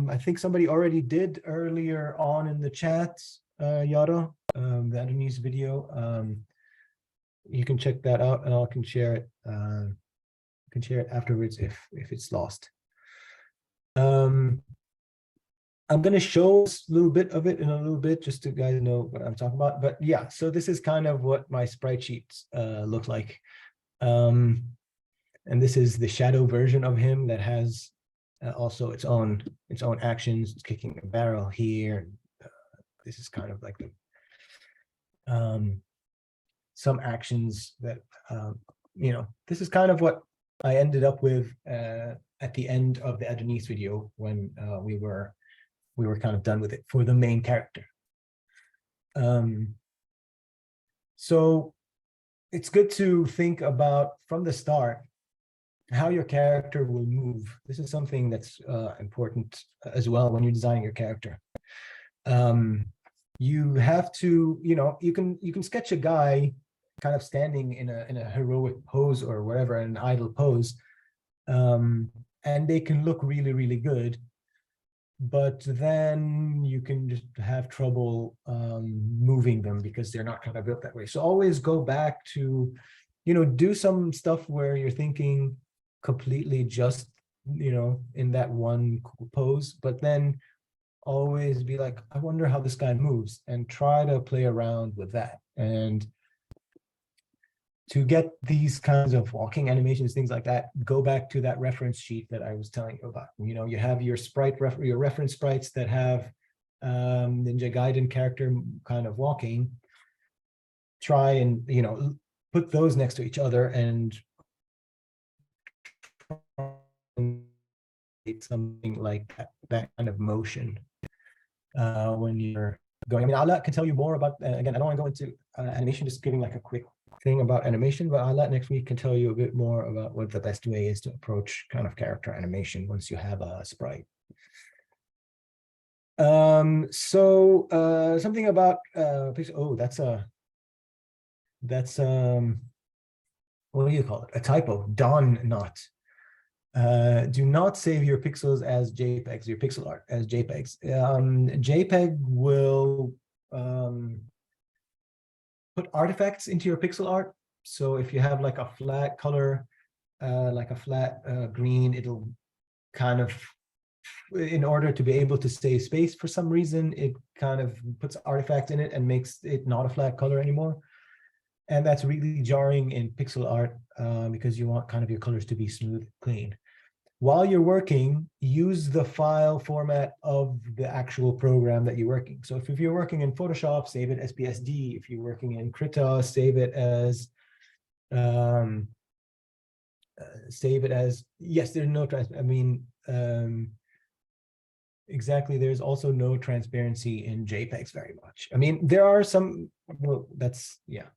I think somebody already did earlier on in the chat, Yara, the Adonis video. You can check that out, and I can share it. Can share it afterwards if it's lost. I'm going to show a little bit of it in a little bit, just to guys know what I'm talking about. But yeah, so this is kind of what my sprite sheets look like. And this is the shadow version of him that has also its own actions. It's kicking a barrel here. This is kind of like the some actions that this is kind of what I ended up with at the end of the Adonis video, when we were kind of done with it for the main character. So it's good to think about from the start how your character will move. This is something that's important as well when you're designing your character. You have to, you can sketch a guy kind of standing in a heroic pose or whatever, an idle pose, and they can look really, really good, but then you can just have trouble moving them because they're not kind of built that way. So always go back to, do some stuff where you're thinking completely just in that one pose, but then always be like, I wonder how this guy moves, and try to play around with that. And to get these kinds of walking animations, things like that, go back to that reference sheet that I was telling you about. You have your your reference sprites that have Ninja Gaiden character kind of walking. Try and put those next to each other and something like that kind of motion when you're going. I mean, Ala can tell you more about, again, I don't want to go into animation, just giving like a quick thing about animation, but Ala next week can tell you a bit more about what the best way is to approach kind of character animation once you have a sprite. Something about that's what do you call it? A typo, Don not. Do not save your pixels as JPEGs, your pixel art as JPEGs. JPEG will put artifacts into your pixel art. So if you have like a flat color, like a flat green, it'll kind of, in order to be able to save space for some reason, it kind of puts artifacts in it and makes it not a flat color anymore. And that's really jarring in pixel art because you want kind of your colors to be smooth, clean. While you're working, use the file format of the actual program that you're working. So if you're working in Photoshop, save it as PSD. If you're working in Krita, save it as yes, there's no exactly, there's also no transparency in JPEGs very much. I mean, there are some, well, that's, yeah.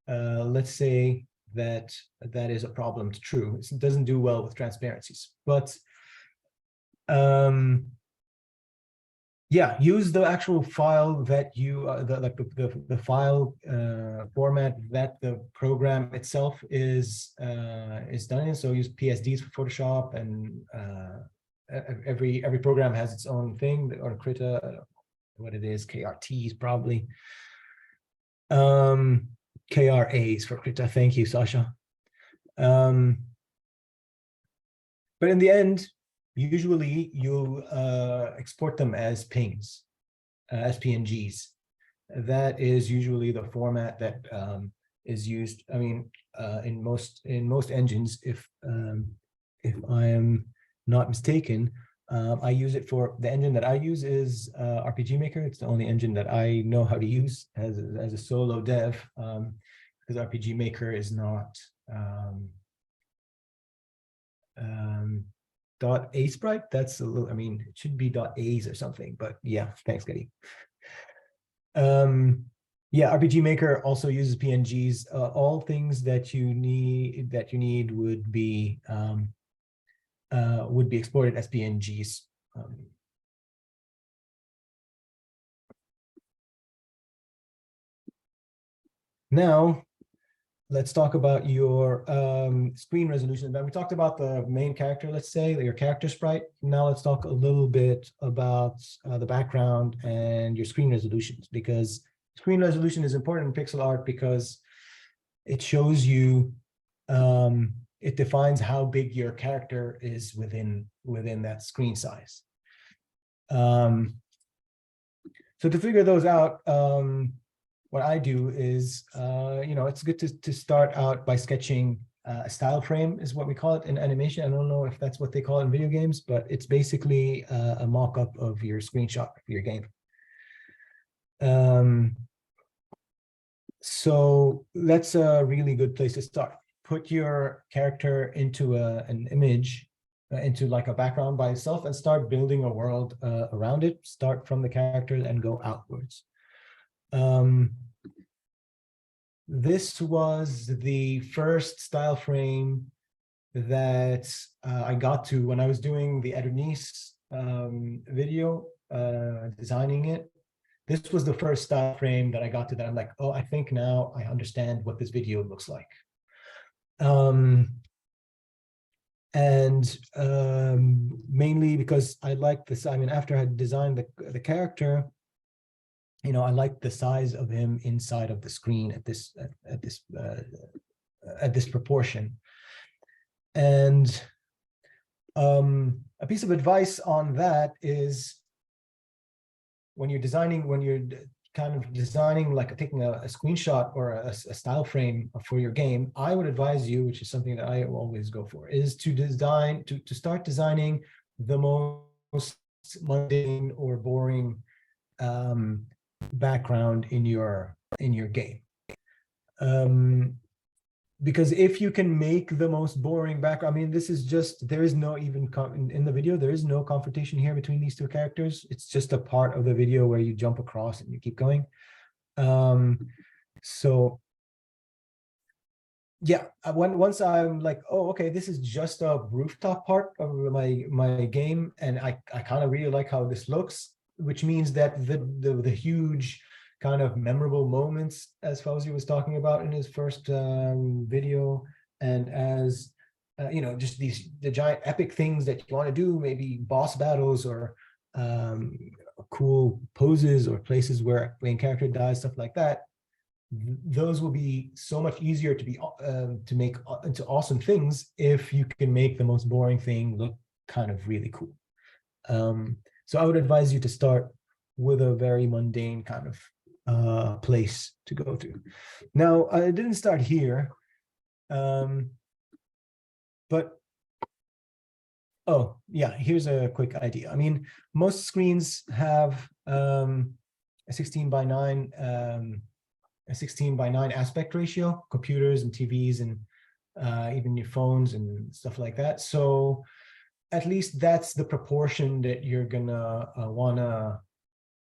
Let's say that is a problem. It's true. It doesn't do well with transparencies, but yeah, use the actual file that you the file format that the program itself is done in. So use PSDs for Photoshop, and every program has its own thing, or Krita, what it is, KRTs probably. KRAs for Krita. Thank you, Sasha. But in the end, usually you'll export them as PNGs, as PNGs. That is usually the format that is used. I mean, in most engines, if I am not mistaken, I use it for, the engine that I use is RPG Maker. It's the only engine that I know how to use as a solo dev, because RPG Maker is not .a sprite. That's a little, I mean, it should be .a's or something, but yeah, thanks, Gadi. Yeah, RPG Maker also uses PNGs. All things that you need would be exported as PNGs. Now, let's talk about your screen resolution. Now, we talked about the main character, let's say, your character sprite. Now let's talk a little bit about the background and your screen resolutions, because screen resolution is important in pixel art because it shows you, it defines how big your character is within that screen size. So to figure those out, what I do is, it's good to start out by sketching a style frame, is what we call it in animation. I don't know if that's what they call it in video games, but it's basically a mock-up of your screenshot of your game. So that's a really good place to start. Put your character into an image, into like a background by itself, and start building a world around it. Start from the character and go outwards. This was the first style frame that I got to when I was doing the Adonis video, designing it. This was the first style frame that I got to that I'm like, oh, I think now I understand what this video looks like. Mainly because I like this. I mean, after I had designed the character, I like the size of him inside of the screen at this proportion. And A piece of advice on that is when you're kind of designing, like taking a screenshot or a style frame for your game, I would advise you, which is something that I always go for, is to start designing the most mundane or boring background in your game. Because if you can make the most boring background, I mean, this is just, there is no even, in the video, there is no confrontation here between these two characters. It's just a part of the video where you jump across and you keep going. So yeah, once I'm like, oh, okay, this is just a rooftop part of my game, and I kind of really like how this looks, which means that the huge kind of memorable moments, as Fawzi was talking about in his first video, and as just the giant epic things that you want to do, maybe boss battles or cool poses or places where main character dies, stuff like that. Those will be so much easier to make into awesome things if you can make the most boring thing look kind of really cool. So I would advise you to start with a very mundane kind of place to go to. Now, I didn't start here, but oh yeah, here's a quick idea. I mean, most screens have a 16:9 a 16:9 aspect ratio, computers and TVs and even your phones and stuff like that. So at least that's the proportion that you're gonna wanna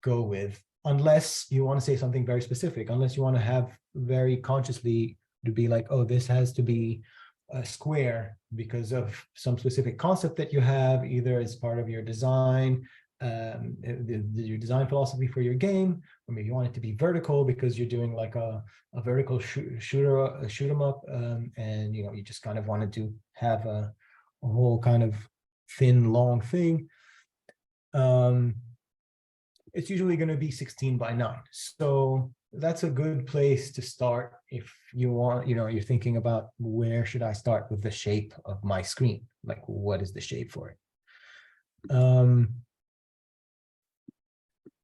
go with, unless you want to say something very specific, unless you want to have very consciously to be like, oh, this has to be a square because of some specific concept that you have, either as part of your design, your design philosophy for your game, or maybe you want it to be vertical because you're doing like a vertical shoot 'em up, and you just kind of wanted to have a whole kind of thin, long thing. It's usually going to be 16:9. So that's a good place to start if you want, you're thinking about where should I start with the shape of my screen? Like, what is the shape for it?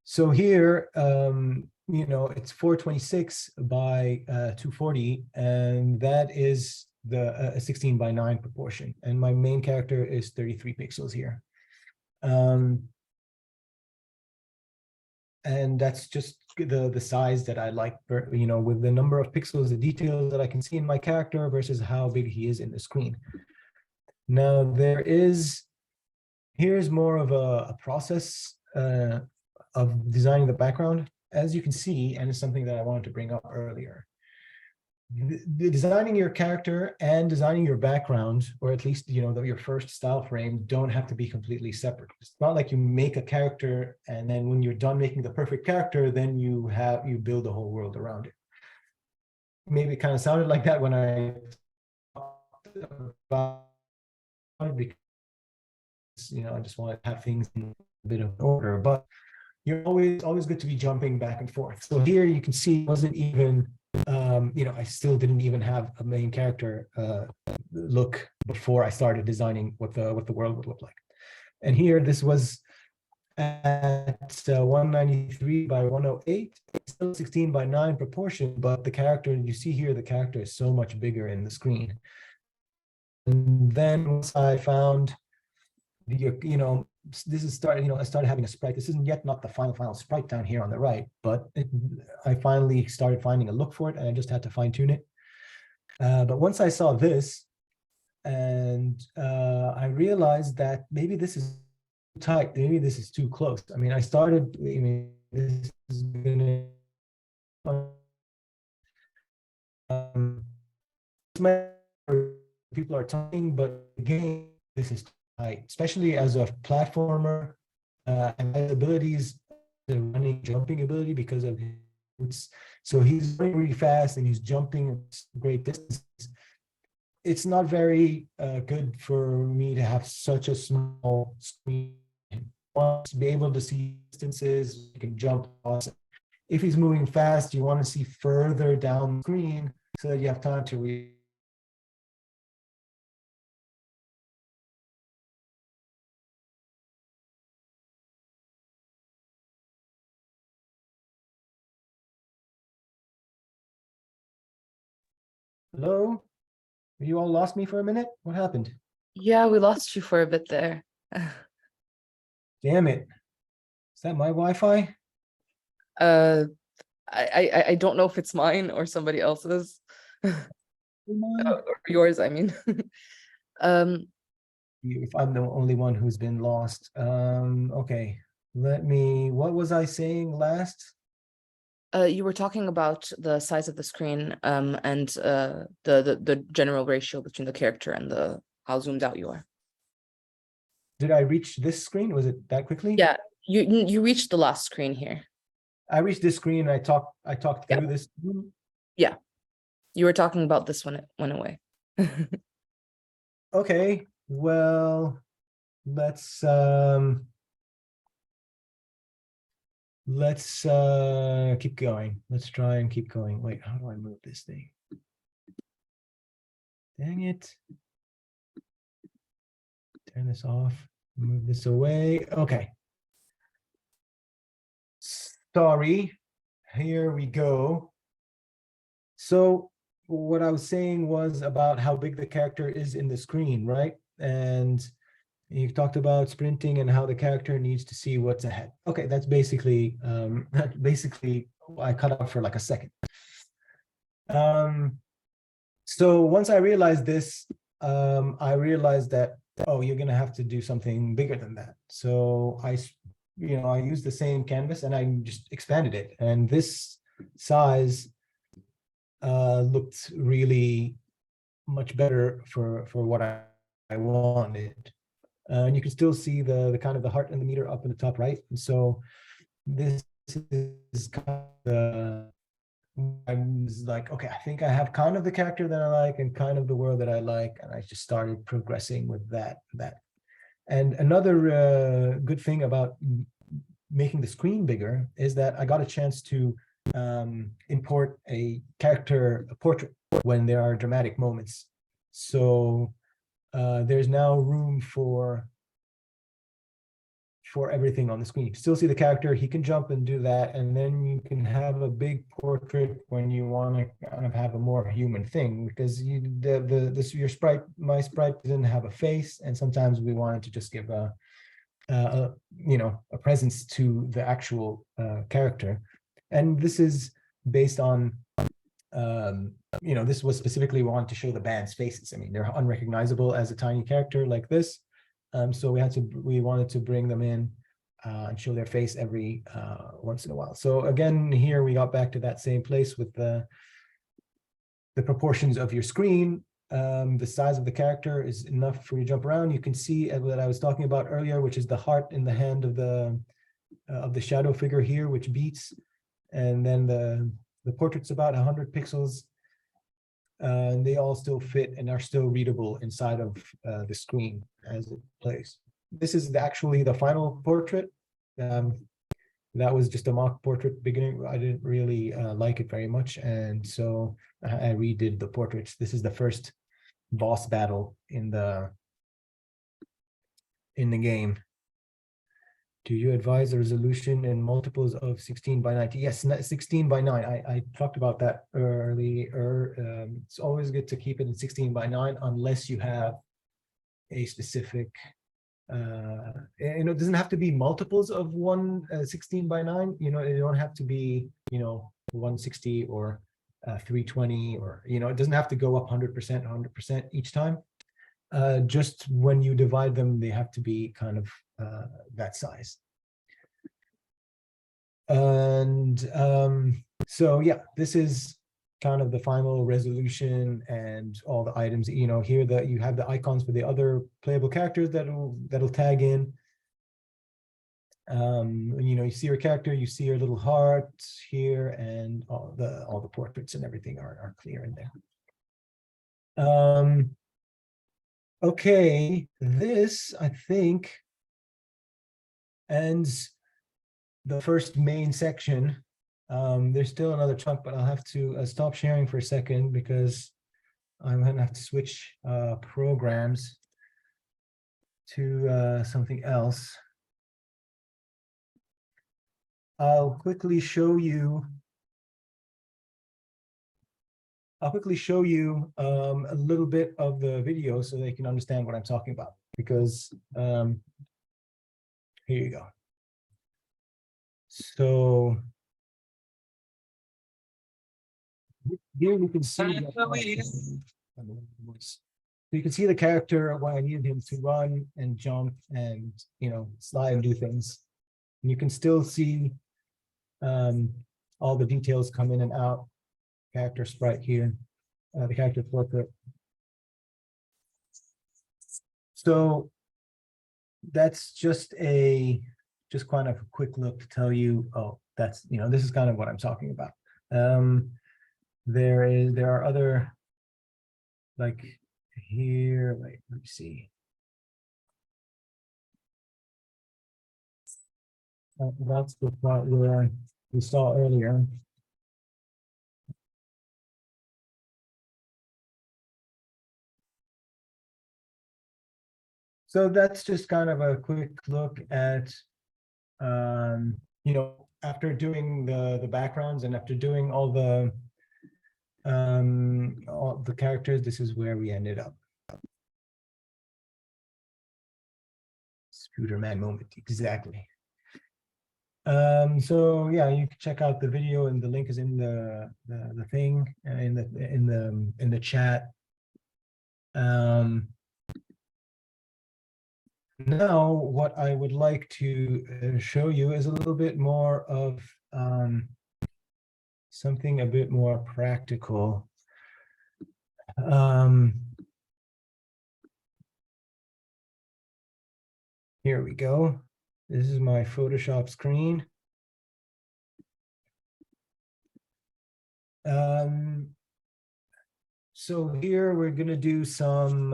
So here, it's 426 by 240, and that is the 16:9 proportion. And my main character is 33 pixels here. And that's just the size that I like, with the number of pixels, the details that I can see in my character versus how big he is in the screen. Now here's more of a process of designing the background, as you can see, and it's something that I wanted to bring up earlier. Designing your character and designing your background, or at least your first style frame, don't have to be completely separate. It's not like you make a character and then when you're done making the perfect character, then you build a whole world around it. Maybe it kind of sounded like that when I talked about it, because I just want to have things in a bit of order, but you're always good to be jumping back and forth. So here you can see it wasn't even I still didn't even have a main character look before I started designing what the world would look like. And here, this was at 193 by 108, still 16:9 proportion, but the character, you see here, the character is so much bigger in the screen. And then once I found this is started, I started having a sprite. This isn't yet not the final sprite down here on the right, but I finally started finding a look for it, and I just had to fine tune it. But once I saw this, and I realized that maybe this is too tight, maybe this is too close. I mean, this is gonna people are talking, but again, this is tight, especially as a platformer, and his abilities, the running jumping ability, because of his, so he's running really fast and he's jumping at great distances. It's not very good for me to have such a small screen. I want to be able to see distances, you can jump. If he's moving fast, you want to see further down the screen so that you have time to Hello? You all lost me for a minute? What happened? Yeah, we lost you for a bit there. Damn it. Is that my Wi-Fi? Uh, I don't know if it's mine or somebody else's. Or yours, I mean. Um, If I'm the only one who's been lost. Okay. What was I saying last? you were talking about the size of the screen, and the general ratio between the character and the how zoomed out you are. Did I reach this screen? Was it that quickly? Yeah, you reached the last screen here. I reached this screen and I talked Yeah. through this. Yeah, you were talking about this when it went away. Okay, well, let's keep going. Let's try and keep going. Wait, how do I move this thing? Dang it. Turn this off, move this away. Okay. Sorry, here we go. So what I was saying was about how big the character is in the screen, right? And you talked about sprinting and how the character needs to see what's ahead. Okay, that's basically I cut off for like a second. So once I realized this, I realized that, oh, you're gonna have to do something bigger than that. So I used the same canvas and I just expanded it. And this size looked really much better for what I wanted. And you can still see the kind of the heart and the meter up in the top right. And so this is kind of the, I was like, okay, I think I have kind of the character that I like and kind of the world that I like. And I just started progressing with that. And another good thing about making the screen bigger is that I got a chance to import a portrait when there are dramatic moments. So there's now room for everything on the screen. You can still see the character, he can jump and do that, and then you can have a big portrait when you want to kind of have a more human thing, because my sprite didn't have a face, and sometimes we wanted to just give a presence to the actual character. And this is based on this was specifically wanted to show the band's faces. I mean, they're unrecognizable as a tiny character like this. So we wanted to bring them in and show their face every once in a while. So again, here we got back to that same place with the proportions of your screen. The size of the character is enough for you to jump around. You can see what I was talking about earlier, which is the heart in the hand of the shadow figure here, which beats. And then the portrait's about 100 pixels. And they all still fit and are still readable inside of the screen as it plays. This is actually the final portrait. That was just a mock portrait beginning. I didn't really like it very much, and so I redid the portraits. This is the first boss battle in the game. Do you advise the resolution in multiples of 16 by 90? Yes, 16 by 9. I talked about that earlier. It's always good to keep it in 16 by 9 unless you have a specific, it doesn't have to be multiples of 16 by 9. It don't have to be, 160 or 320, or, it doesn't have to go up 100% each time. Just when you divide them, they have to be kind of that size. And so yeah, this is kind of the final resolution and all the items. Here that you have the icons for the other playable characters that'll tag in. You see your character, you see your little heart here, and all the portraits and everything are clear in there. Okay, this, I think, ends the first main section. There's still another chunk, but I'll have to stop sharing for a second because I'm gonna have to switch programs to something else. I'll quickly show you I'll quickly show you a little bit of the video so they can understand what I'm talking about, because here you go. So here you can see so you can see the character when I needed him to run and jump and, you know, slide and do things. And you can still see all the details come in and out. Character sprite here, the character portrait. So that's just kind of a quick look to tell you, oh, that's, you know, this is kind of what I'm talking about. There are other, like here, wait, let me see. That's the part where we saw earlier. So that's just kind of a quick look at, you know, after doing the backgrounds and after doing all the characters, this is where we ended up. Scooter man moment, exactly. So yeah, you can check out the video, and the link is in the thing, in the chat. Now, what I would like to show you is a little bit more of something a bit more practical. Here we go. This is my Photoshop screen. So here we're going to do some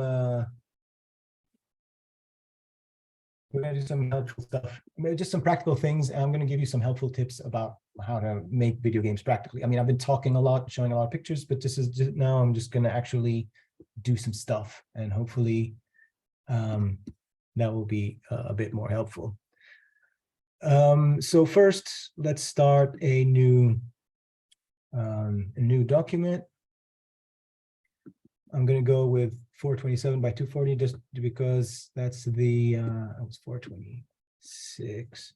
helpful stuff, just some practical things. And I'm going to give you some helpful tips about how to make video games practically. I mean, I've been talking a lot, showing a lot of pictures, but this is just, now I'm just going to actually do some stuff, and hopefully that will be a bit more helpful. So first, let's start a new document. I'm going to go with 427 by 240 just because that's the it was 426.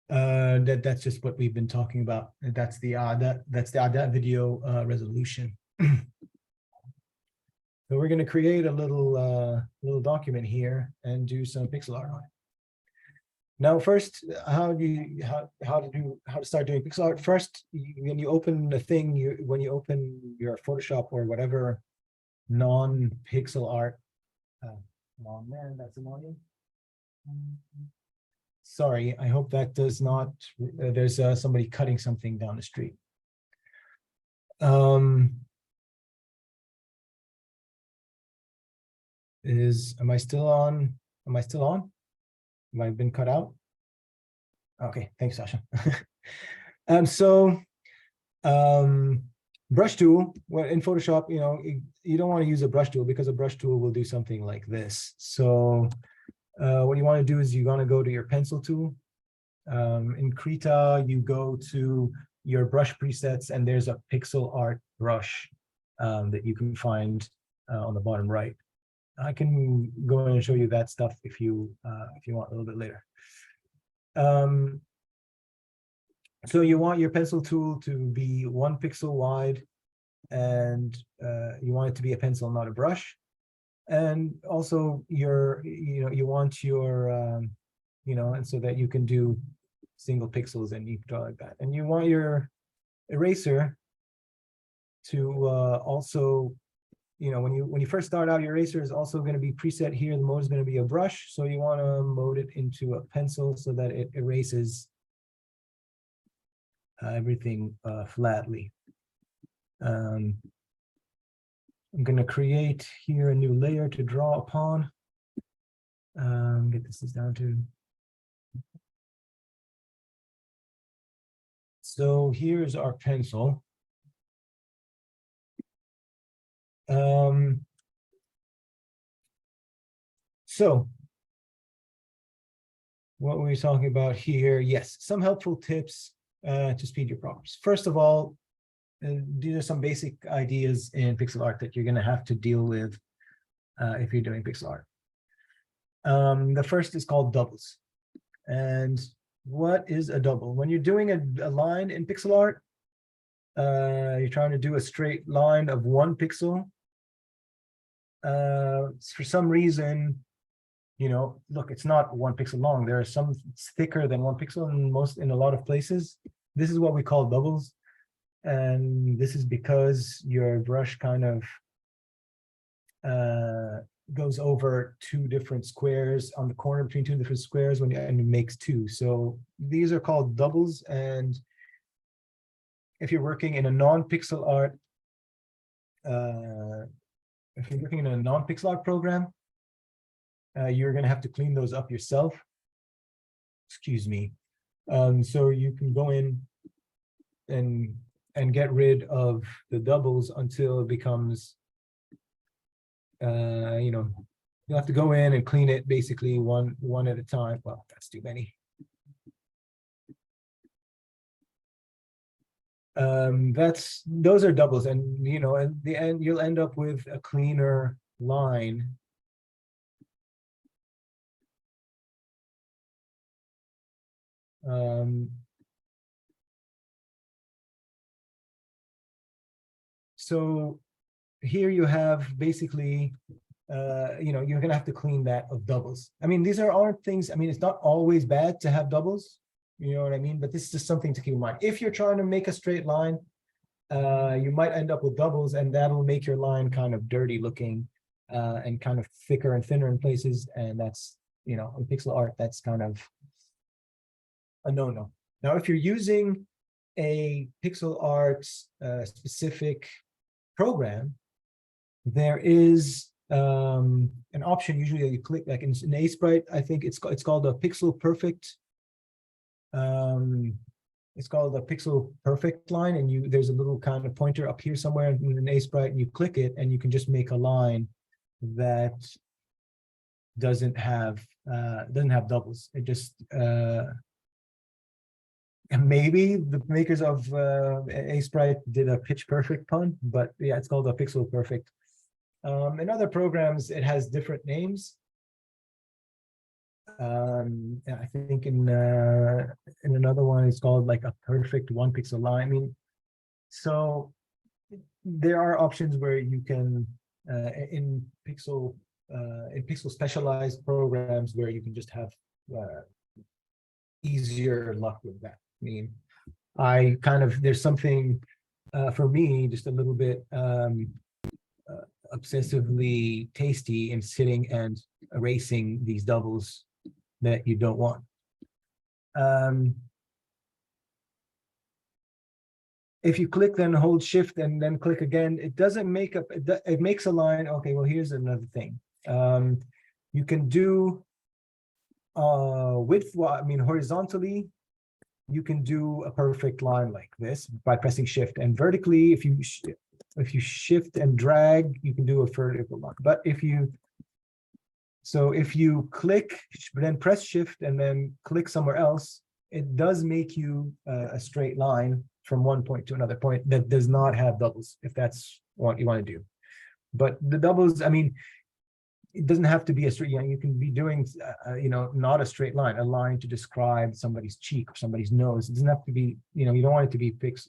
That's just what we've been talking about. That's the that video resolution. So we're going to create a little document here and do some pixel art on it. Now, first, how to start doing pixel art? First, when you open the thing, when you open your Photoshop or whatever non-pixel art. Oh man, that's annoying. Sorry, I hope that does not. There's somebody cutting something down the street. Am I still on? Am I still on? Have I been cut out? Okay, thanks, Sasha. Brush tool. Well, in Photoshop, you know, you don't want to use a brush tool because a brush tool will do something like this. So what you want to do is you want to go to your pencil tool. In Krita, you go to your brush presets, and there's a pixel art brush that you can find on the bottom right. I can go in and show you that stuff if you want a little bit later. So you want your pencil tool to be 1 pixel wide, and you want it to be a pencil, not a brush. And also you want your and so that you can do single pixels and you can draw like that. And you want your eraser to also, when you first start out, your eraser is also going to be preset here. The mode is going to be a brush, so you want to mode it into a pencil so that it erases everything flatly. I'm going to create here a new layer to draw upon. Get this down to. So here's our pencil. So what were we talking about here? Yes, some helpful tips to speed your progress. First of all, these are some basic ideas in pixel art that you're going to have to deal with if you're doing pixel art. The first is called doubles. And what is a double? When you're doing a line in pixel art, you're trying to do a straight line of 1 pixel. For some reason, you know, look, it's not 1 pixel long. There are some it's thicker than 1 pixel in a lot of places. This is what we call doubles. And this is because your brush kind of goes over 2 different squares on the corner between 2 different squares and it makes 2. So these are called doubles. And if you're working in a non-pixel art, program, you're going to have to clean those up yourself. Excuse me. So you can go in and get rid of the doubles until it becomes, you know, you have to go in and clean it basically one at a time. Well, that's too many. Those are doubles, and you know, at the end you'll end up with a cleaner line. So here you have basically, you know, you're gonna have to clean that of doubles. I mean, these aren't things, I mean, it's not always bad to have doubles, you know what I mean? But this is just something to keep in mind. If you're trying to make a straight line, you might end up with doubles, and that'll make your line kind of dirty looking and kind of thicker and thinner in places. And that's, you know, in pixel art, that's kind of a no-no. Now, if you're using a pixel art specific program, there is an option usually that you click, like in Sprite, I think it's called a pixel perfect. It's called a pixel perfect line, and there's a little kind of pointer up here somewhere in an Sprite, and you click it, and you can just make a line that doesn't have doubles. It just and maybe the makers of Sprite did a pitch perfect pun, but yeah, it's called a pixel perfect. In other programs, it has different names. I think in another one, it's called like a perfect 1 pixel line. I mean, so there are options where you can in pixel specialized programs where you can just have easier luck with that. I mean, there's something for me just a little bit obsessively tasty in sitting and erasing these doubles that you don't want. If you click, then hold shift and then click again, it doesn't make up, it makes a line. Okay, well, here's another thing. You can do width, well, I mean, horizontally, you can do a perfect line like this by pressing shift, and vertically, if you shift and drag, you can do a vertical line. But if you click, then press shift and then click somewhere else, it does make you a straight line from one point to another point that does not have doubles, if that's what you want to do. But the doubles, I mean, it doesn't have to be a straight, you know, you can be doing, you know, not a straight line, a line to describe somebody's cheek or somebody's nose. It doesn't have to be, you know, you don't want it to be fixed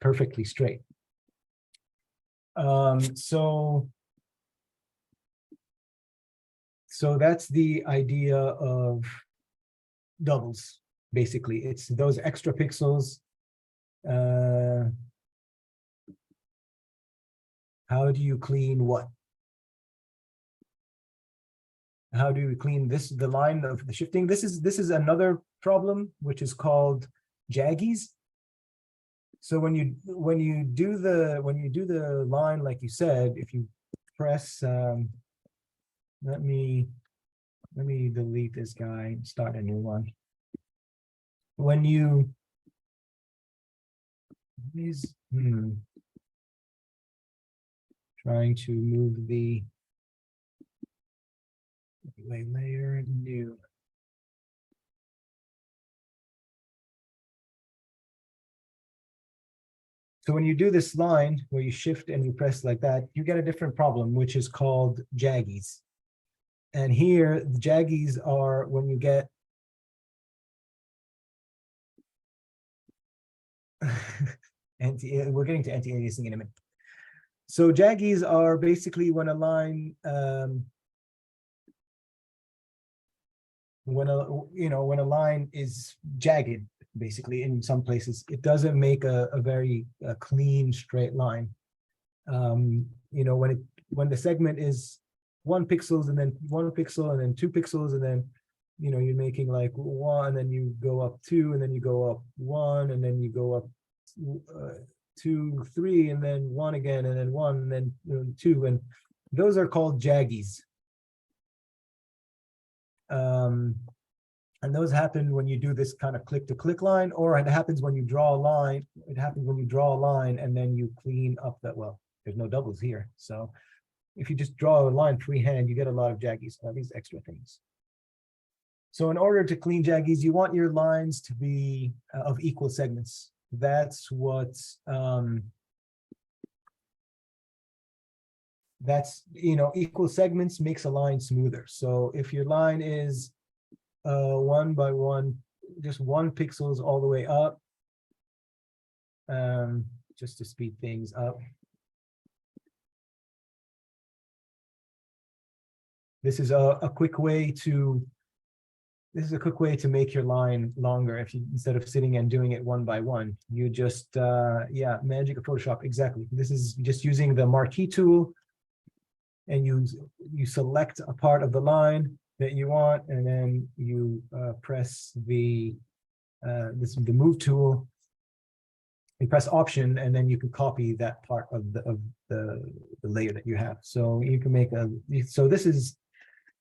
perfectly straight. So that's the idea of doubles. Basically, it's those extra pixels. How do you clean what? How do we clean this? The line of the shifting. This is another problem, which is called jaggies. So when you do the line like you said, if you press, let me delete this guy and start a new one. When you trying to move the layer new. So when you do this line where you shift and you press like that, you get a different problem, which is called jaggies. And here, the jaggies are when you get we're getting to anti-aliasing in a minute. So jaggies are basically when a line, when a line is jagged, basically in some places, it doesn't make a very clean straight line. When the segment is 1 pixel and then 1 pixel and then 2 pixels and then you're making like 1, and then you go up 2, and then you go up 1, and then you go up 2, 3, and then 1 again, and then 1, and then 2, and those are called jaggies. And those happen when you do this kind of click-to-click line, or it happens when you draw a line. It happens when you draw a line and then you clean up that. Well, there's no doubles here, so if you just draw a line freehand, you get a lot of jaggies, all these extra things. So in order to clean jaggies, you want your lines to be of equal segments. That's what equal segments makes a line smoother. So if your line is 1 by 1, just 1 pixels all the way up, just to speed things up. This is a quick way to make your line longer. If you, instead of sitting and doing it 1 by 1, you just magic of Photoshop. Exactly. This is just using the marquee tool, and you select a part of the line that you want, and then you press the move tool. You press Option, and then you can copy that part of the layer that you have. So you can make this is,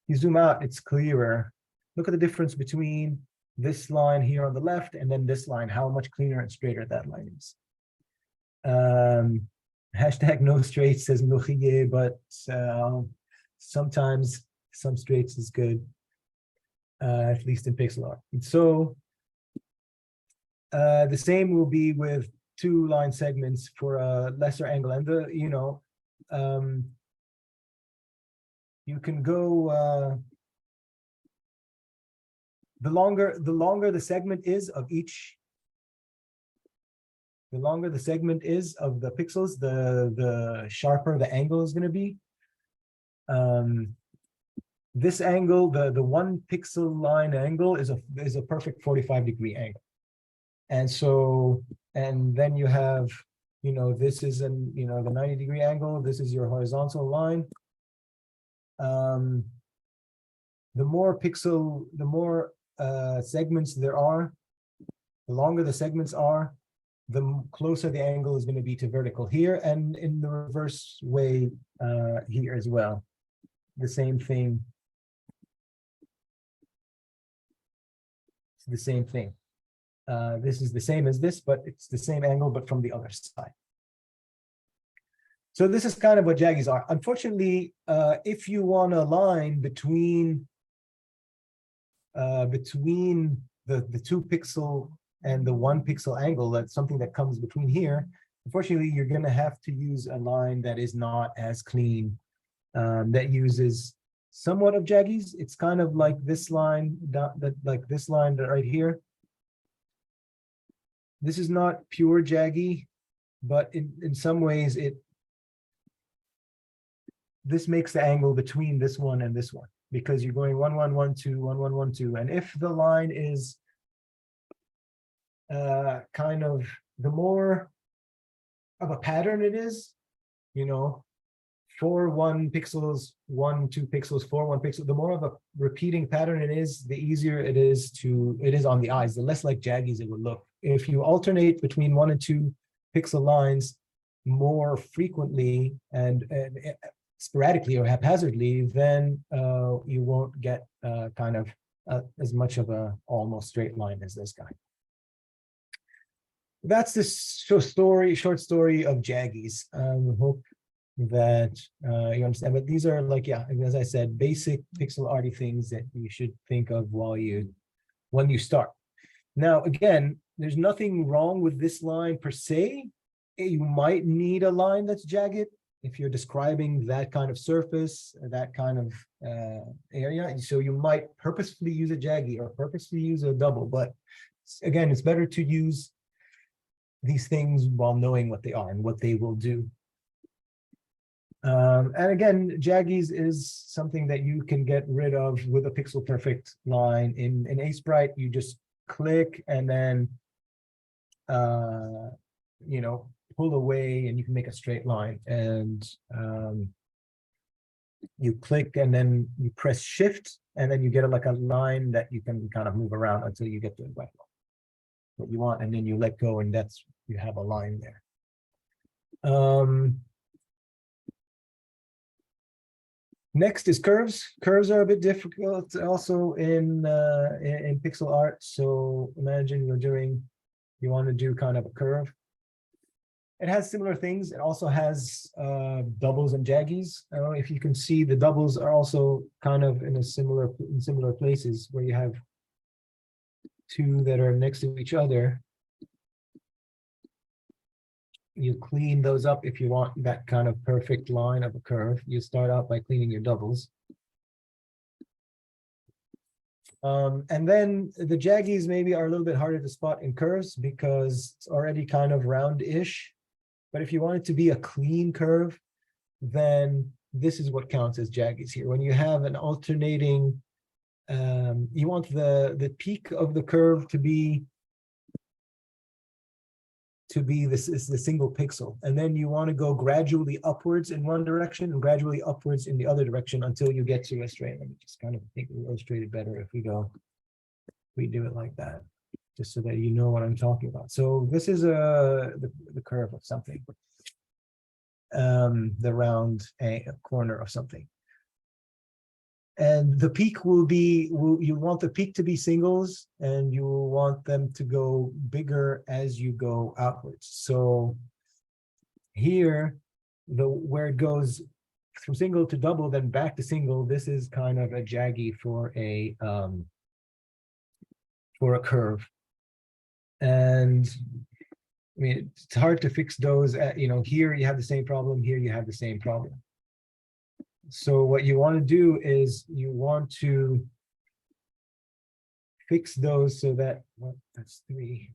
you zoom out, it's clearer. Look at the difference between this line here on the left and then this line, how much cleaner and straighter that line is. Hashtag no straights says Mloukhiyeh, but sometimes some straights is good, at least in pixel art. And so the same will be with 2 line segments for a lesser angle. And you can go the longer the segment is of each, the longer the segment is of the pixels, the sharper the angle is going to be. This angle, the 1 pixel line angle is a perfect 45-degree angle. And so, and then you have, this is the 90-degree angle. This is your horizontal line. The more segments there are, the longer the segments are, the closer the angle is going to be to vertical here, and in the reverse way here as well. The same thing. It's the same thing. This is the same as this, but it's the same angle, but from the other side. So this is kind of what jaggies are. Unfortunately, if you want a line between the 2 pixel and the 1 pixel angle, that's something that comes between here. Unfortunately, you're going to have to use a line that is not as clean, that uses somewhat of jaggies. It's kind of like this line, like this line right here. This is not pure jaggy, but in some ways this makes the angle between this one and this one, because you're going 1 1 1 2 1 1 1 2, and if the line is kind of, the more of a pattern it is, 4 1 pixels, 1 2 pixels, 4 1 pixel, the more of a repeating pattern it is, the easier it is on the eyes, the less like jaggies it would look. If you alternate between 1 and 2 pixel lines more frequently and sporadically or haphazardly, then you won't get kind of as much of a almost straight line as this guy. That's the short story of jaggies. I hope that you understand. But these are, like, as I said, basic pixel arty things that you should think of when you start. Now, again, there's nothing wrong with this line per se. You might need a line that's jagged if you're describing that kind of surface, that kind of area. So you might purposefully use a jaggy or purposefully use a double, but again, it's better to use these things while knowing what they are and what they will do. And again, jaggies is something that you can get rid of with a pixel perfect line. In Sprite, you just click and then you know, pull away and you can make a straight line. And you click and then you press shift and then you get like a line that you can kind of move around until you get to what you want, and then you let go, and that's, you have a line there. Next is curves. Curves are a bit difficult also in pixel art. So imagine you want to do kind of a curve. It has similar things. It also has doubles and jaggies. I don't know if you can see, the doubles are also kind of in similar places where you have two that are next to each other. You clean those up if you want that kind of perfect line of a curve. You start out by cleaning your doubles. And then the jaggies maybe are a little bit harder to spot in curves because it's already kind of round-ish. But if you want it to be a clean curve, then this is what counts as jaggies here. When you have an alternating, you want the peak of the curve to be the single pixel, and then you want to go gradually upwards in one direction and gradually upwards in the other direction until you get to a straight. Let me just kind of think we illustrate it better if we do it like that, just so that you know what I'm talking about. So this is the curve of something, the round corner of something. And the peak will be, you want the peak to be singles, and you will want them to go bigger as you go outwards. So here, where it goes from single to double, then back to single, this is kind of a jaggy for a curve. And I mean, it's hard to fix those. You know, here you have the same problem, here you have the same problem. So what you want to do is you want to fix those so that, well, that's 3.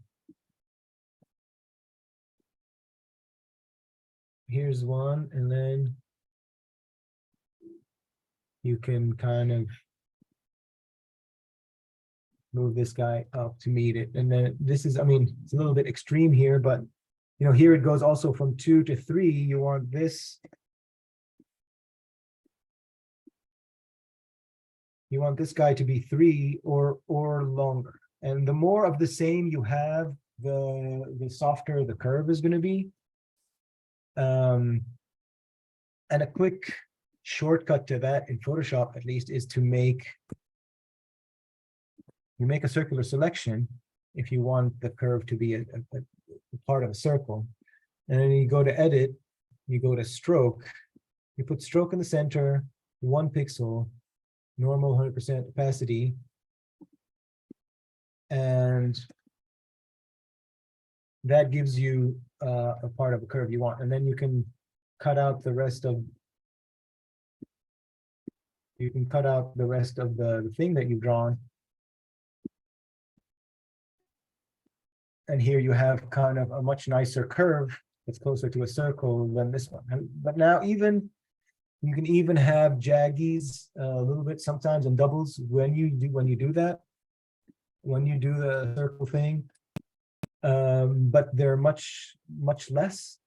Here's 1, and then you can kind of move this guy up to meet it. And then this is, I mean, it's a little bit extreme here, but you know, here it goes also from 2 to 3. You want this. You want this guy to be 3 or longer. And the more of the same you have, the softer the curve is going to be. And a quick shortcut to that in Photoshop, at least, is to make a circular selection if you want the curve to be a part of a circle. And then you go to edit, you go to stroke, you put stroke in the center, 1 pixel, normal 100% opacity, and that gives you a part of a curve you want. And then you can cut out the rest of the thing that you've drawn. And here you have kind of a much nicer curve that's closer to a circle than this one. But now you can even have jaggies a little bit sometimes and doubles when you do the circle thing, but they're much less.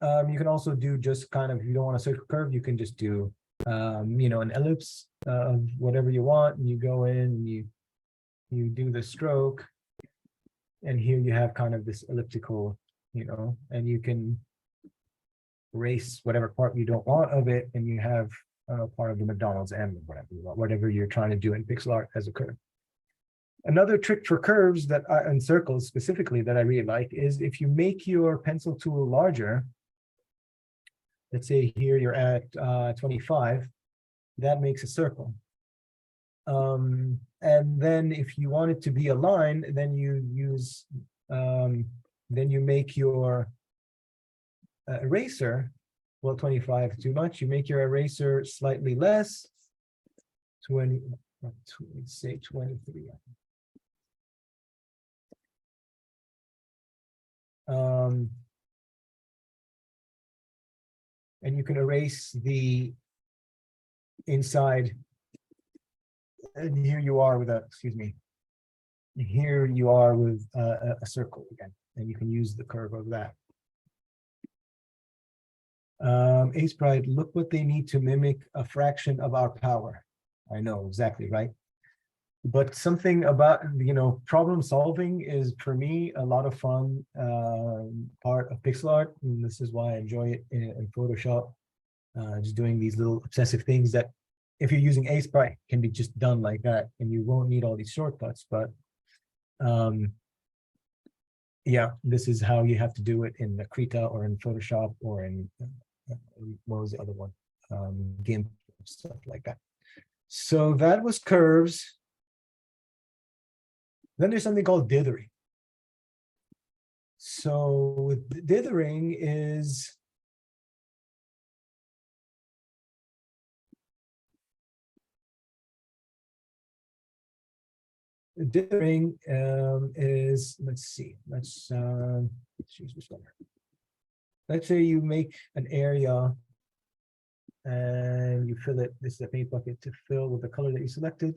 You can also do just kind of, if you don't want a circle curve, you can just do you know, an ellipse of whatever you want, and you go in and you do the stroke, and here you have kind of this elliptical, you know, and you can erase whatever part you don't want of it, and you have part of the McDonald's M, whatever you're trying to do in pixel art as a curve. Another trick for curves and circles specifically that I really like is if you make your pencil tool larger. Let's say here you're at 25, that makes a circle. And then if you want it to be a line, then you use then you make your eraser, well, 25 too much. You make your eraser slightly less. 20, let's say 23. And you can erase the inside. And here you are with a, excuse me. Here you are with a circle again, and you can use the curve of that. Ace Pride, look what they need to mimic a fraction of our power. I know, exactly, right? But something about, problem solving is, for me, a lot of fun part of pixel art. And this is why I enjoy it in Photoshop. Just doing these little obsessive things that, if you're using Ace Pride, can be just done like that, and you won't need all these shortcuts. But yeah, this is how you have to do it in the Krita or in Photoshop or in what was the other one? GIMP, stuff like that. So that was curves. Then there's something called dithering. So dithering is dithering is, let's see, let's choose this one. Let's say you make an area and you fill it. This is a paint bucket to fill with the color that you selected.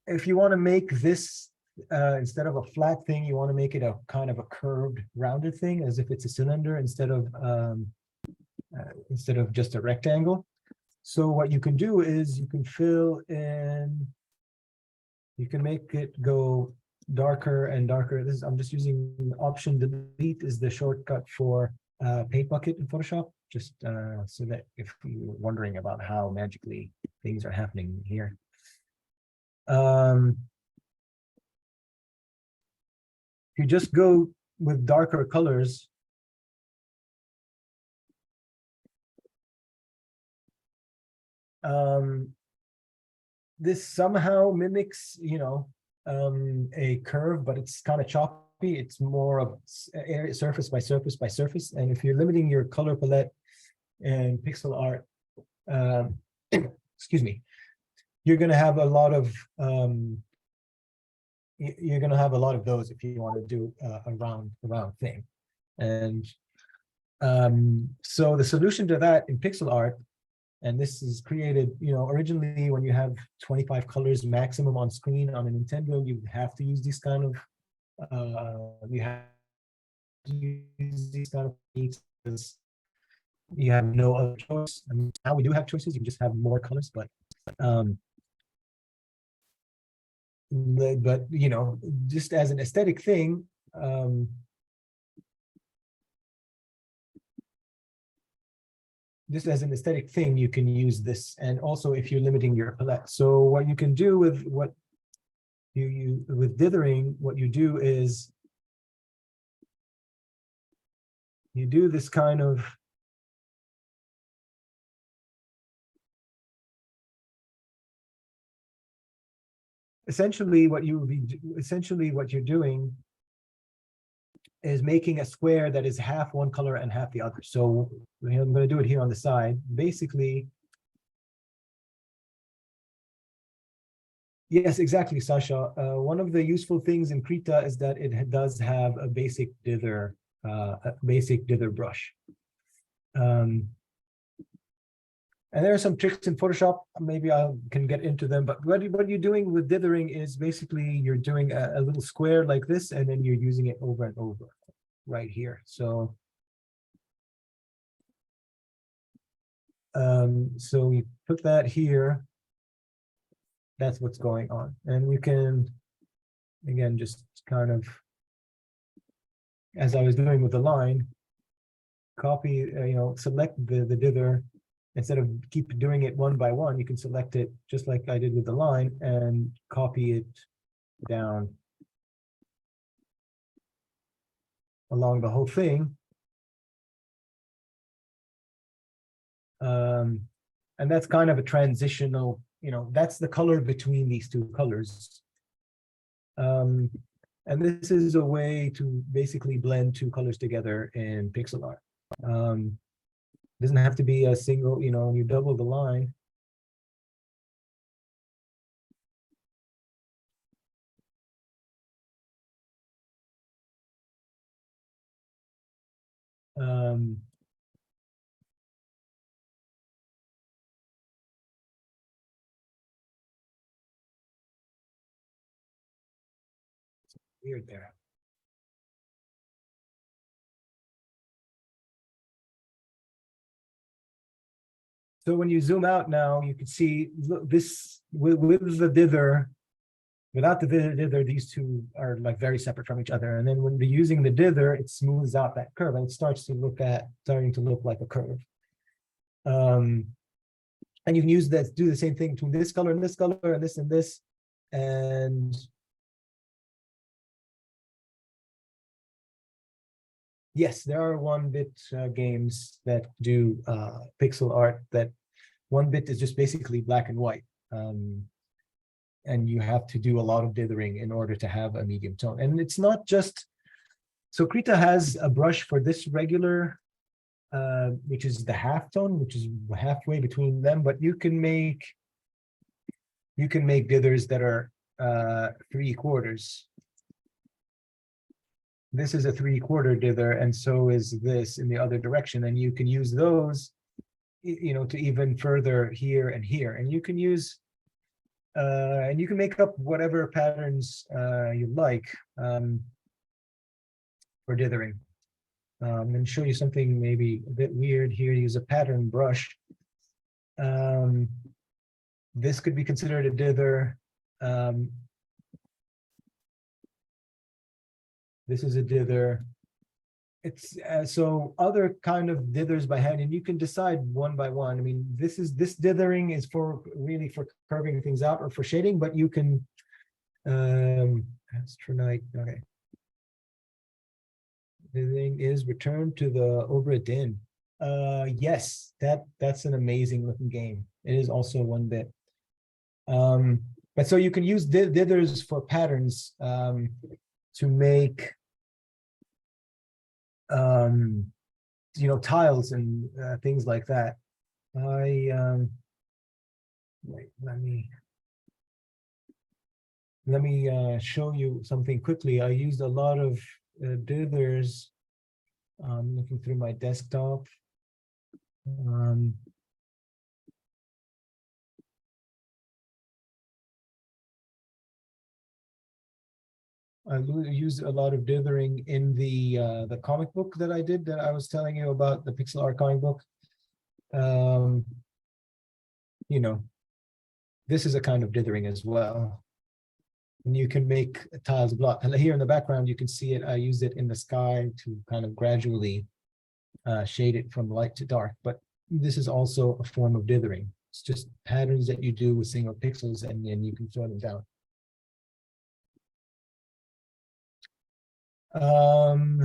If you want to make this instead of a flat thing, you want to make it a kind of a curved, rounded thing, as if it's a cylinder instead of just a rectangle. So what you can do is you can fill in. You can make it go darker and darker. This is, I'm just using Option Delete is the shortcut for paint bucket in Photoshop, just so that if you're wondering about how magically things are happening here. If you just go with darker colors, this somehow mimics, a curve, but it's kind of choppy. It's more of area, surface by surface by surface. And if you're limiting your color palette and pixel art, excuse me, you're going to have a lot of those if you want to do a round thing. And so the solution to that in pixel art, and this is created, originally when you have 25 colors maximum on screen on a Nintendo, you have to use these kind of techniques because you have no other choice. I mean, now we do have choices. You can just have more colors, but just as an aesthetic thing, you can use this. And also if you're limiting your palette. So what you can do with with dithering, what you do is you do this kind of essentially what you're doing is making a square that is half one color and half the other. So I'm going to do it here on the side. Basically, yes, exactly, Sasha. One of the useful things in Krita is that it does have a basic dither brush. And there are some tricks in Photoshop. Maybe I can get into them. But what you're doing with dithering is basically you're doing a little square like this, and then you're using it over and over right here. So, so you put that here. That's what's going on. And you can, again, just kind of, as I was doing with the line, copy, select the dither. Instead of keep doing it one by one, you can select it just like I did with the line and copy it down along the whole thing. And that's kind of a transitional, that's the color between these two colors. And this is a way to basically blend two colors together in pixel art. Doesn't have to be a single, you double the line. Weird there. So when you zoom out now, you can see, look, this with the dither, without the dither, these two are like very separate from each other. And then when they're using the dither, it smooths out that curve and it starting to look like a curve. And you can use that, do the same thing between this color and this color and this and this. And yes, there are 1-bit games that do pixel art. That 1-bit is just basically black and white. And you have to do a lot of dithering in order to have a medium tone. And it's not just, so Krita has a brush for this regular, which is the half tone, which is halfway between them, but you can make dithers that are 3/4. This is a 3/4 dither, and so is this in the other direction. And you can use those, to even further here and here. And you can use, and you can make up whatever patterns you like for dithering. I'm going to show you something maybe a bit weird here. Use a pattern brush. This could be considered a dither. This is a dither. It's so other kind of dithers by hand, and you can decide one by one. I mean, this dithering is for really for curving things out or for shading, but you can astronite. Okay. The thing is return to the Obra Dinn. Yes, that's an amazing looking game. It is also 1-bit. But so you can use dithers for patterns to make tiles and things like that. Wait, let me show you something quickly. I used a lot of dithers. Looking through my desktop. I used a lot of dithering in the comic book that I did, that I was telling you about, the pixel art comic book. This is a kind of dithering as well. And you can make tiles block. And here in the background, you can see it. I used it in the sky to kind of gradually shade it from light to dark. But this is also a form of dithering. It's just patterns that you do with single pixels, and then you can throw them down.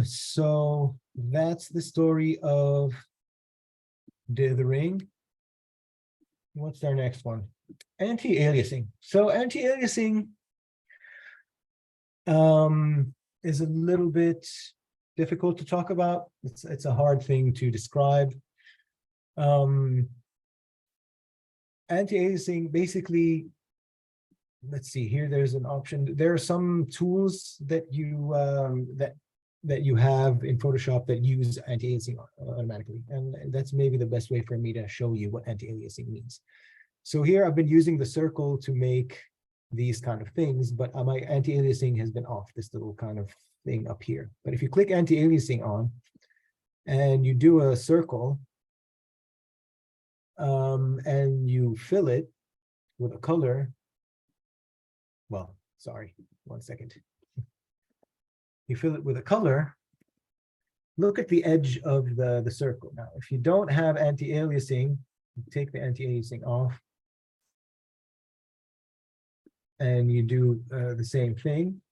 So that's the story of dithering. What's our next one? Anti-aliasing. So anti-aliasing is a little bit difficult to talk about. It's a hard thing to describe. Anti-aliasing basically, let's see here, there's an option. There are some tools that you that you have in Photoshop that use anti-aliasing automatically, and that's maybe the best way for me to show you what anti-aliasing means. So here I've been using the circle to make these kind of things, but my anti-aliasing has been off, this little kind of thing up here. But if you click anti-aliasing on and you do a circle and you fill it with a color, well, sorry, 1 second. You fill it with a color, look at the edge of the circle. Now, if you don't have anti-aliasing, take the anti-aliasing off, and you do the same thing.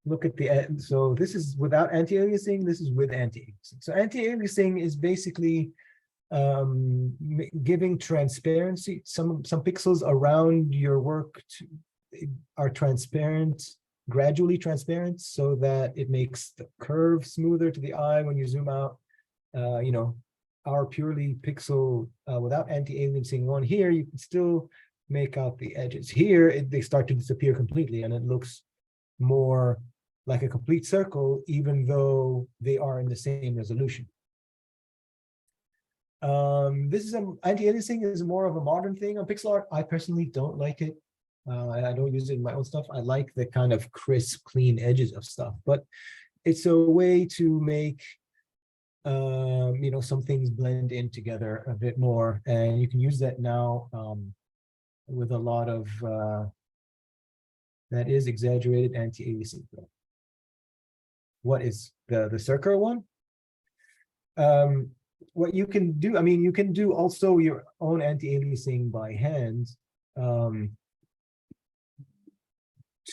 Look at the end. So this is without anti-aliasing, this is with anti-aliasing. So anti-aliasing is basically giving transparency. Some pixels around your work are transparent, gradually transparent so that it makes the curve smoother to the eye when you zoom out. You know, our purely pixel without anti-aliasing one here, you can still make out the edges. Here, they start to disappear completely, and it looks more like a complete circle, even though they are in the same resolution. This is anti-aliasing is more of a modern thing on pixel art. I personally don't like it. I don't use it in my own stuff. I like the kind of crisp, clean edges of stuff, but it's a way to make you know, some things blend in together a bit more, and you can use that now with a lot of that is exaggerated anti-aliasing. What is the circle one? What you can do, I mean, you can do also your own anti-aliasing by hand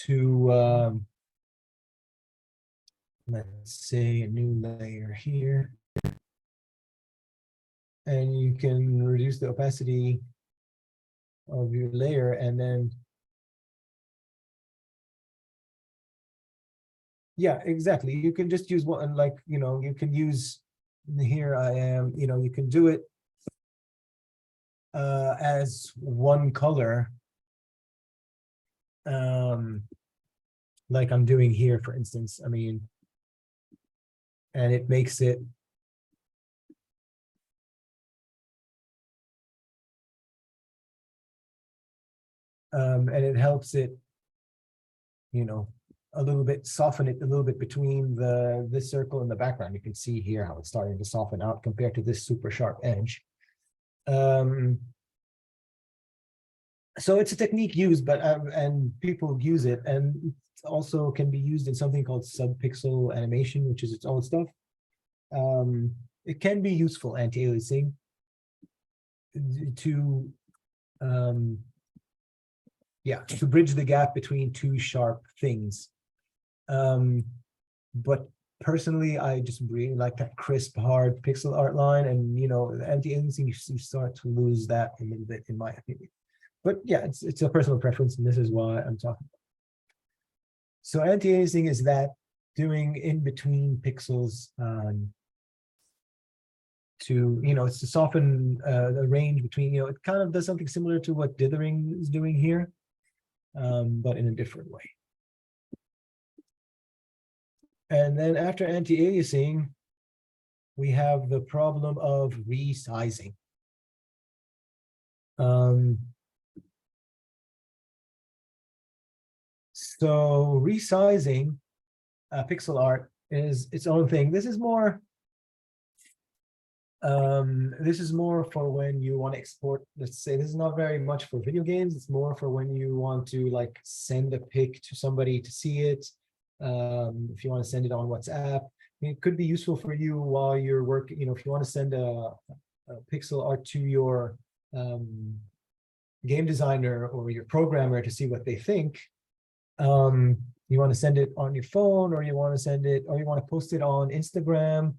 to let's say a new layer here, and you can reduce the opacity of your layer, and then yeah, exactly, you can just use one, like, you know, you can use, here I am, you know, you can do it as one color, like I'm doing here, for instance. I mean, and it makes it and it helps it, you know, a little bit, soften it a little bit between this circle and the background. You can see here how it's starting to soften out compared to this super sharp edge. So it's a technique used, but and people use it, and it also can be used in something called subpixel animation, which is its own stuff. It can be useful anti-aliasing to yeah, to bridge the gap between two sharp things. But personally, I just really like that crisp, hard pixel art line, and you know, anti-aliasing, you start to lose that a little bit, in my opinion. But yeah, it's a personal preference, and this is why I'm talking about. So anti-aliasing is that doing in between pixels to, you know, it's to soften the range between, you know, it kind of does something similar to what dithering is doing here, but in a different way. And then after anti-aliasing, we have the problem of resizing. So resizing pixel art is its own thing. This is more for when you want to export. Let's say this is not very much for video games. It's more for when you want to like send a pic to somebody to see it. If you want to send it on WhatsApp, I mean, it could be useful for you while you're working. You know, if you want to send a pixel art to your game designer or your programmer to see what they think. You want to send it on your phone, or you want to send it, or you want to post it on Instagram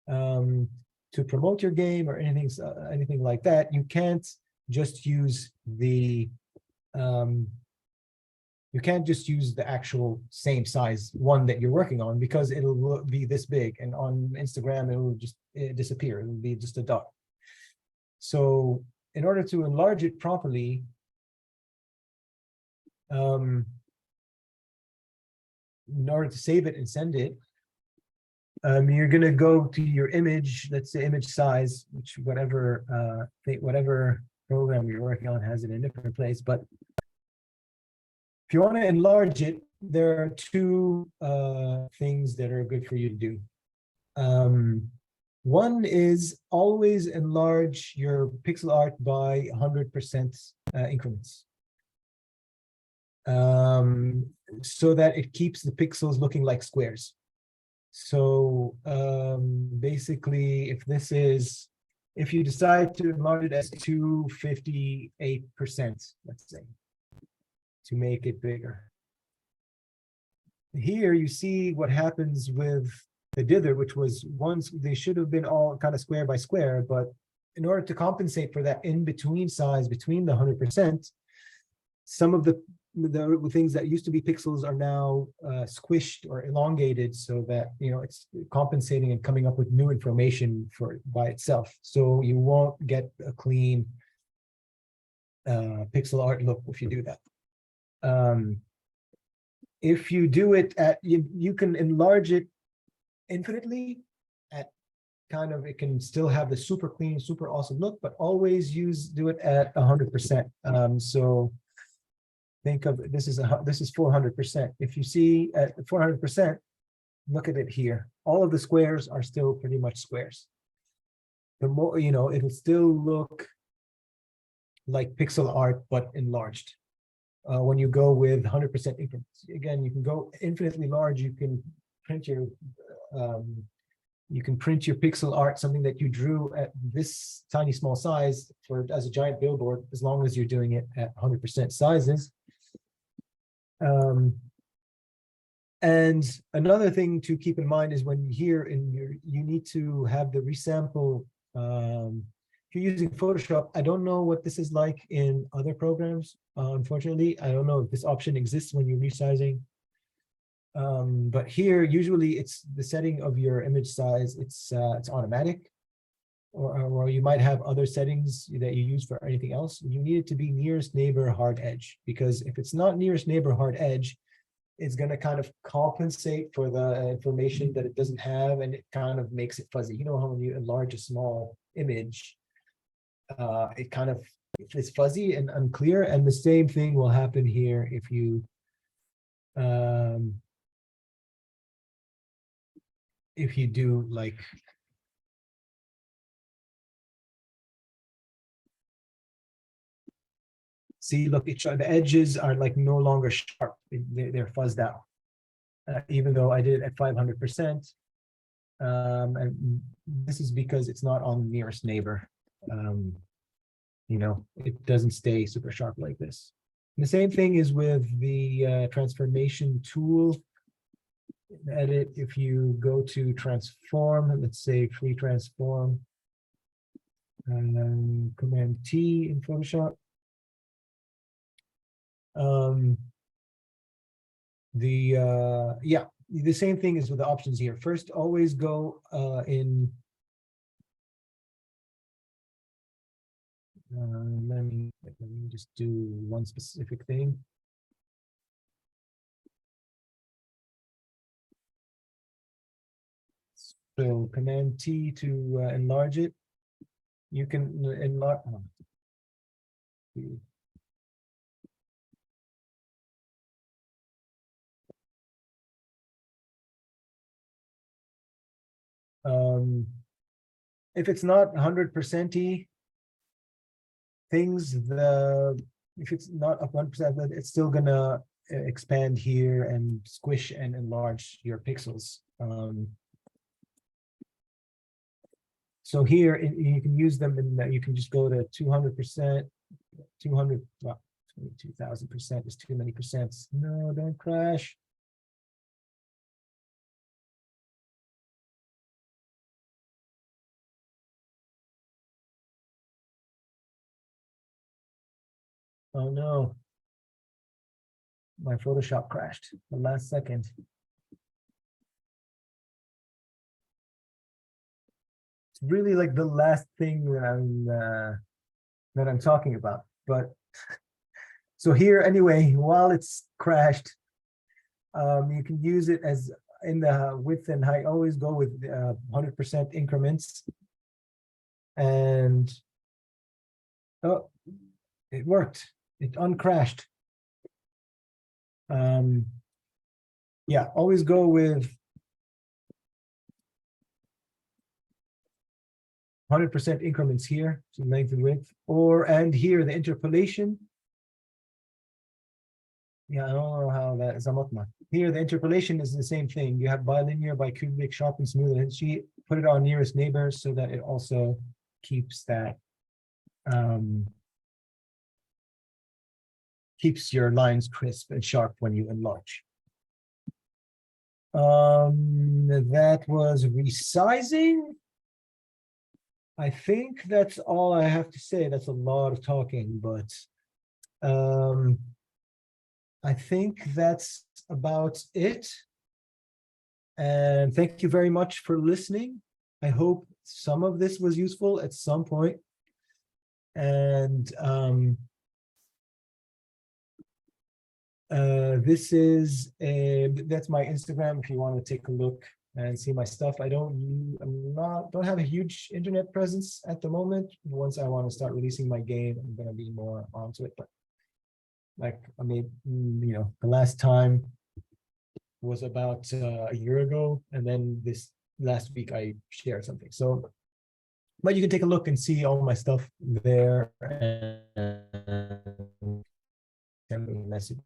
to promote your game or anything like that. You can't just use the actual same size one that you're working on, because it'll be this big, and on Instagram it will just disappear. It will be just a dot. So in order to enlarge it properly, in order to save it and send it, you're going to go to your image, let's say image size, which whatever program you're working on has it in a different place. But if you want to enlarge it, there are two things that are good for you to do. One is always enlarge your pixel art by 100% increments. So that it keeps the pixels looking like squares. So basically, if you decide to enlarge it as 258%, let's say, to make it bigger. Here you see what happens with the dither, which was once, they should have been all kind of square by square, but in order to compensate for that in-between size between the 100%, some of the the things that used to be pixels are now squished or elongated so that, you know, it's compensating and coming up with new information for by itself. So you won't get a clean pixel art look if you do that. If you do it at, you can enlarge it infinitely at kind of, it can still have the super clean, super awesome look, but always do it at 100%. So think of this is 400%. If you see at 400%, look at it here. All of the squares are still pretty much squares. The more, you know, it'll still look like pixel art, but enlarged. When you go with 100% increments, again, you can go infinitely large. You can print your pixel art, something that you drew at this tiny small size as a giant billboard, as long as you're doing it at 100% sizes. And another thing to keep in mind is when here you need to have the resample. If you're using Photoshop, I don't know what this is like in other programs. Unfortunately, I don't know if this option exists when you're resizing. But here, usually it's the setting of your image size. It's automatic, or you might have other settings that you use for anything else. You need it to be nearest neighbor hard edge, because if it's not nearest neighbor hard edge, it's going to kind of compensate for the information that it doesn't have, and it kind of makes it fuzzy. You know how when you enlarge a small image, it kind of is fuzzy and unclear, and the same thing will happen here if you do like see, look, the edges are like no longer sharp. They're fuzzed out, even though I did it at 500%. And this is because it's not on the nearest neighbor. You know, it doesn't stay super sharp like this. And the same thing is with the transformation tool. Edit, if you go to transform, let's say free transform, and Command T in Photoshop. The same thing is with the options here. First, always go in. Let me just do one specific thing. So Command T to enlarge it. You can enlarge. If it's not 100%y things, if it's not 100%, it's still gonna expand here and squish and enlarge your pixels. So here you can use them, and you can just go to 200%, 200, well, 22,000% is too many percents. No, don't crash. Oh no, my Photoshop crashed the last second. It's really like the last thing that I'm talking about. But so here anyway, while it's crashed, you can use it as in the width and height. Always go with 100% increments. And oh, it worked. It uncrashed. Yeah, always go with 100% increments here, so length and width, and here the interpolation. Yeah, I don't know how that is. Here the interpolation is the same thing. You have bilinear, bicubic, sharp and smooth, and sheet. Put it on nearest neighbor so that it also keeps that. Keeps your lines crisp and sharp when you enlarge. That was resizing. I think that's all I have to say. That's a lot of talking, but I think that's about it. And thank you very much for listening. I hope some of this was useful at some point. And this is that's my Instagram if you want to take a look and see my stuff. I don't have a huge internet presence at the moment. Once I want to start releasing my game, I'm gonna be more onto it. But like I mean, the last time was about a year ago, and then this last week I shared something. So, but you can take a look and see all my stuff there and send me a message.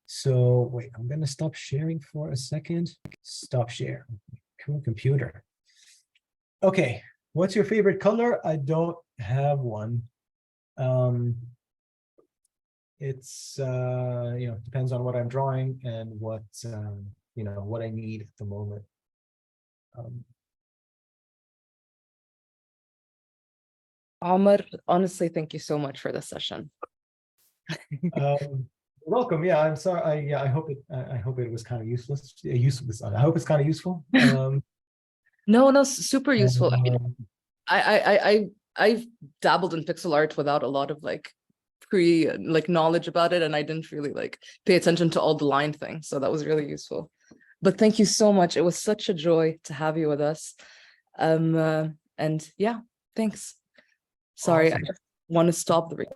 So wait, I'm gonna stop sharing for a second. Stop share. Cool computer. Okay, what's your favorite color? I don't have one. It's depends on what I'm drawing and what what I need at the moment. Omar, honestly, thank you so much for this session. You're welcome. Yeah, I'm sorry. I hope it was kind of useless. I hope it's kind of useful. No, super useful. I mean, I've dabbled in pixel art without a lot of knowledge about it, and I didn't really pay attention to all the line things. So that was really useful. But thank you so much. It was such a joy to have you with us. And yeah, thanks. Sorry, Awesome. I just want to stop the recording.